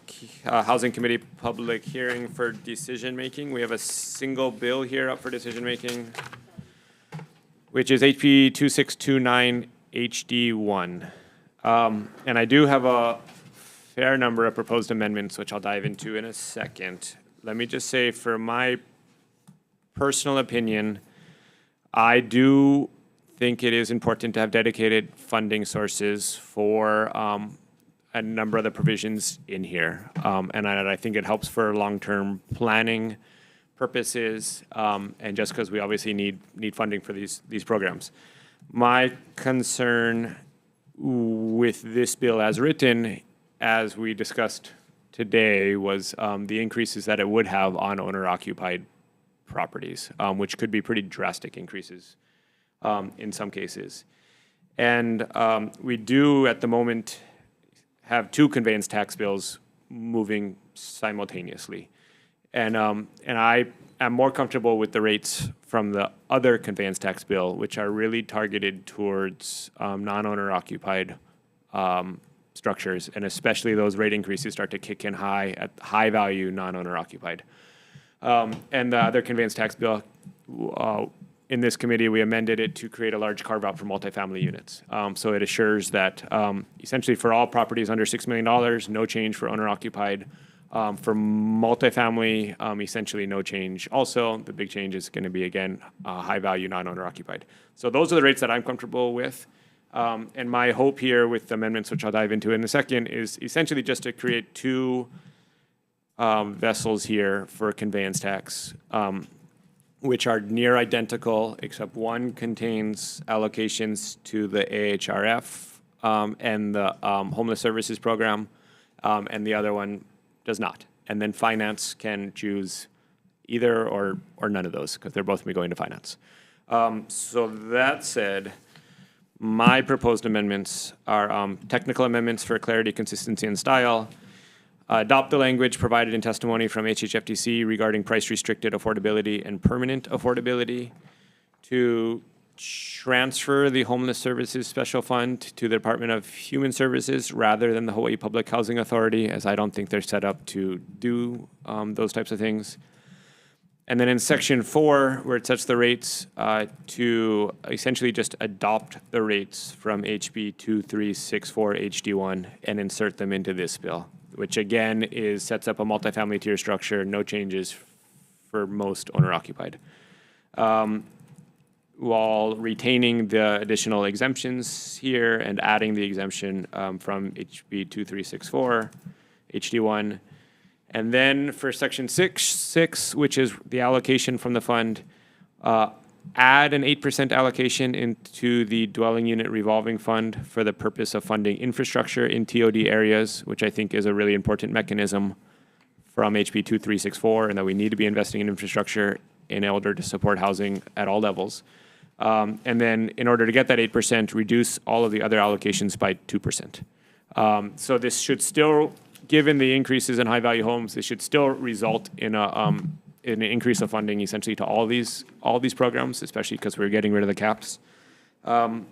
A: Housing Committee public hearing for decision-making. We have a single bill here up for decision-making, which is HB 2629 HD1. And I do have a fair number of proposed amendments, which I'll dive into in a second. Let me just say, for my personal opinion, I do think it is important to have dedicated funding sources for a number of the provisions in here. And I think it helps for long-term planning purposes, and just because we obviously need funding for these programs. My concern with this bill as written, as we discussed today, was the increases that it would have on owner-occupied properties, which could be pretty drastic increases in some cases. And we do, at the moment, have two conveyance tax bills moving simultaneously. And I am more comfortable with the rates from the other conveyance tax bill, which are really targeted towards non-owner occupied structures, and especially those rate increases start to kick in high at high value non-owner occupied. And the other conveyance tax bill, in this committee, we amended it to create a large carve-out for multifamily units. So it assures that essentially for all properties under $6 million, no change for owner-occupied. For multifamily, essentially no change. Also, the big change is going to be, again, high-value, non-owner-occupied. So those are the rates that I'm comfortable with. And my hope here with the amendments, which I'll dive into in a second, is essentially just to create two vessels here for conveyance tax, which are near identical, except one contains allocations to the AHRF and the Homeless Services Program, and the other one does not. And then finance can choose either or none of those, because they're both going to be going to finance. So that said, my proposed amendments are technical amendments for clarity, consistency, and style. Adopt the language provided in testimony from HHFTC regarding price-restricted affordability and permanent affordability, to transfer the Homeless Services Special Fund to the Department of Human Services rather than the Hawaii Public Housing Authority, as I don't think they're set up to do those types of things. And then in Section 4, where it sets the rates, to essentially just adopt the rates from HB 2364 HD1 and insert them into this bill, which again sets up a multifamily tier structure, no changes for most owner-occupied, while retaining the additional exemptions here and adding the exemption from HB 2364 HD1. And then for Section 6, which is the allocation from the fund, add an 8% allocation into the dwelling unit revolving fund for the purpose of funding infrastructure in TOD areas, which I think is a really important mechanism from HB 2364, and that we need to be investing in infrastructure in order to support housing at all levels. And then in order to get that 8%, reduce all of the other allocations by 2%. So this should still, given the increases in high-value homes, this should still result in an increase of funding essentially to all these programs, especially because we're getting rid of the caps. And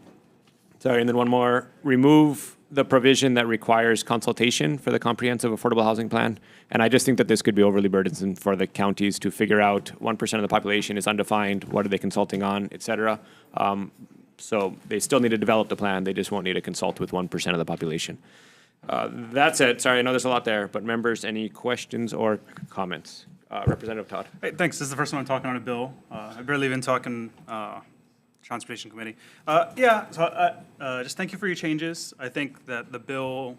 A: then one more, remove the provision that requires consultation for the comprehensive affordable housing plan. And I just think that this could be overly burdensome for the counties to figure out 1% of the population is undefined, what are they consulting on, et cetera. So they still need to develop the plan, they just won't need to consult with 1% of the population. That's it. Sorry, I know there's a lot there, but members, any questions or comments? Representative Todd.
O: Hey, thanks. This is the first time I'm talking on a bill. I've barely been talking Transportation Committee. Just thank you for your changes. I think that the bill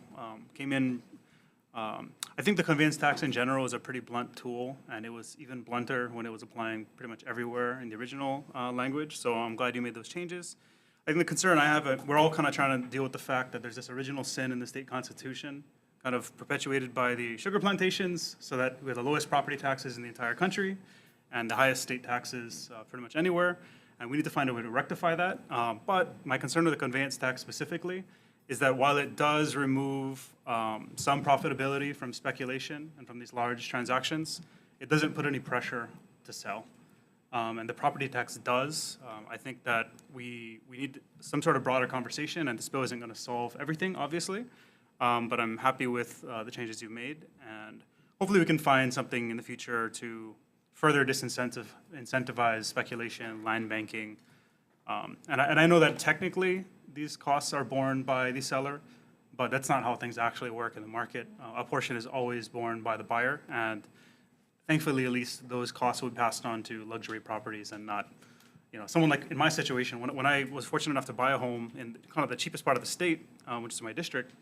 O: came in, I think the conveyance tax in general is a pretty blunt tool, and it was even blunter when it was applying pretty much everywhere in the original language, so I'm glad you made those changes. I think the concern I have, we're all kind of trying to deal with the fact that there's this original sin in the state constitution, kind of perpetuated by the sugar plantations, so that we have the lowest property taxes in the entire country and the highest state taxes pretty much anywhere. And we need to find a way to rectify that. But my concern with the conveyance tax specifically is that while it does remove some profitability from speculation and from these large transactions, it doesn't put any pressure to sell. And the property tax does. I think that we need some sort of broader conversation, and this bill isn't going to solve everything, obviously. but I'm happy with the changes you've made, and hopefully we can find something in the future to further incentivize speculation, land banking. And I know that technically these costs are borne by the seller, but that's not how things actually work in the market. A portion is always borne by the buyer, and thankfully, at least those costs will be passed on to luxury properties and not, someone like in my situation, when I was fortunate enough to buy a home in kind of the cheapest part of the state, which is my district,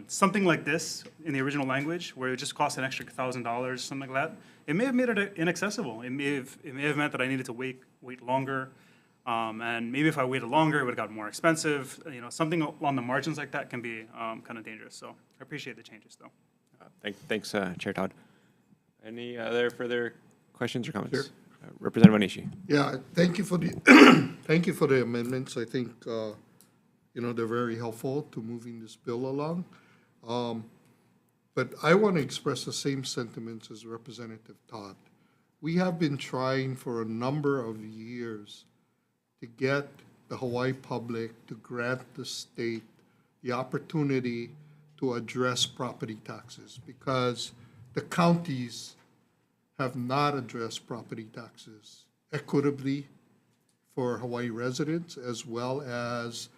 O: something like this in the original language, where it just cost an extra $1,000, something like that, it may have made it inaccessible. It may have meant that I needed to wait longer, and maybe if I waited longer, it would have gotten more expensive. Something along the margins like that can be kind of dangerous. So I appreciate the changes, though.
A: Thanks, Chair Todd. Any other further questions or comments? Sure. Representative Onishi.
D: Yeah, thank you for the thank you for the amendments. I think they're very helpful to moving this bill along. But I want to express the same sentiments as Representative Todd. We have been trying for a number of years to get the Hawaii public to grant the state the opportunity to address property taxes, because the counties have not addressed property taxes equitably for Hawaii residents, as well as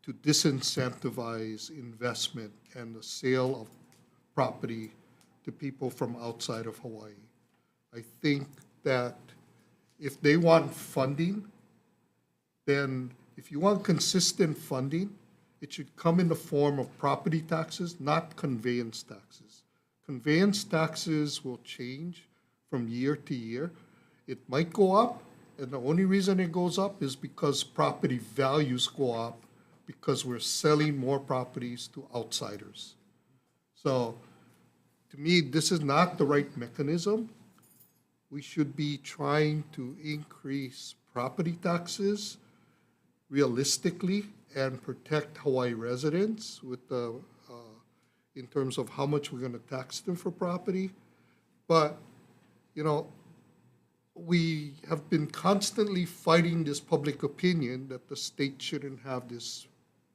D: to disincentivize investment and the sale of property to people from outside of Hawaii. I think that if they want funding, then if you want consistent funding, it should come in the form of property taxes, not conveyance taxes. Conveyance taxes will change from year to year. It might go up, and the only reason it goes up is because property values go up because we're selling more properties to outsiders. So to me, this is not the right mechanism. We should be trying to increase property taxes realistically and protect Hawaii residents with the in terms of how much we're going to tax them for property. But we have been constantly fighting this public opinion that the state shouldn't have this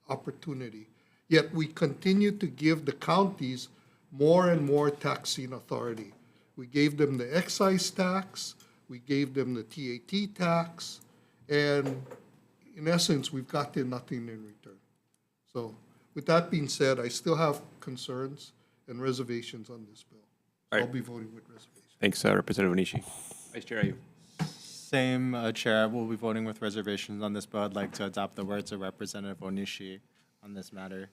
D: opportunity. Yet we continue to give the counties more and more taxing authority. We gave them the excise tax, we gave them the TAT tax, and in essence, we've gotten nothing in return. So with that being said, I still have concerns and reservations on this bill. So I'll be voting with reservations.
A: Thanks, Representative Onishi. Vice Chair Ayu.
P: Same, Chair. We'll be voting with reservations on this bill. I'd like to adopt the words of Representative Onishi on this matter,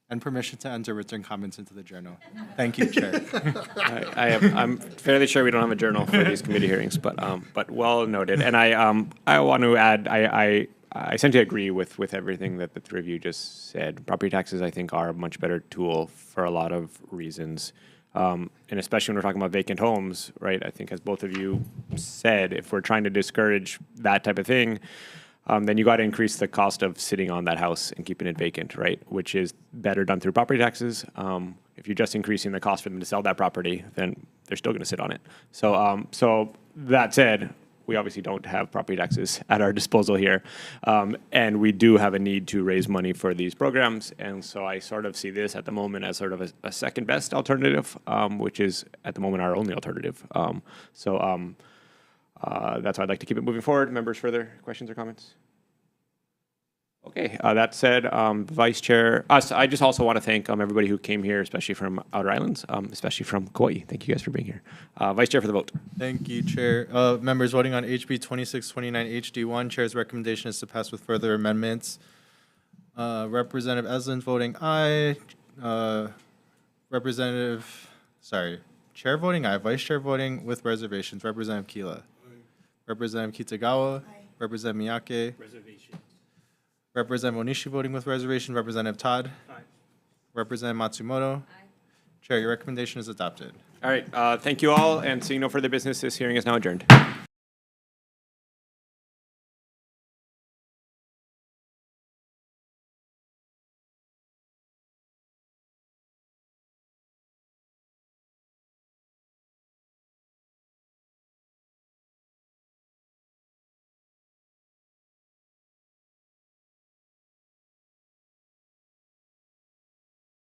P: and permission to enter written comments into the journal. Thank you, Chair.
A: I'm fairly sure we don't have a journal for these committee hearings, but well noted. And I want to add, I essentially agree with everything that the three of you just said. Property taxes, I think, are a much better tool for a lot of reasons. And especially when we're talking about vacant homes, right? I think, as both of you said, if we're trying to discourage that type of thing, then you got to increase the cost of sitting on that house and keeping it vacant, right? Which is better done through property taxes. If you're just increasing the cost for them to sell that property, then they're still going to sit on it. So that said, we obviously don't have property taxes at our disposal here. And we do have a need to raise money for these programs. And so I sort of see this at the moment as sort of a second best alternative, which is at the moment our only alternative. That's why I'd like to keep it moving forward. Members, further questions or comments? Okay, that said, Vice Chair, I just also want to thank everybody who came here, especially from Outer Islands, especially from Kauai. Thank you guys for being here. Vice Chair for the vote.
P: Thank you, Chair. Members voting on HB 2629 HD1, Chair's recommendation is to pass with further amendments. Representative Eslin voting aye. Chair voting aye. Vice Chair voting with reservations. Representative Kila. Representative Kitagawa. Representative Miyake.
T: Reservation.
P: Representative Onishi voting with reservation. Representative Todd.
T: Aye.
P: Representative Matsumoto. Aye. Chair, your recommendation is adopted.
A: All right, thank you all, and seeing no further business, this hearing is now adjourned.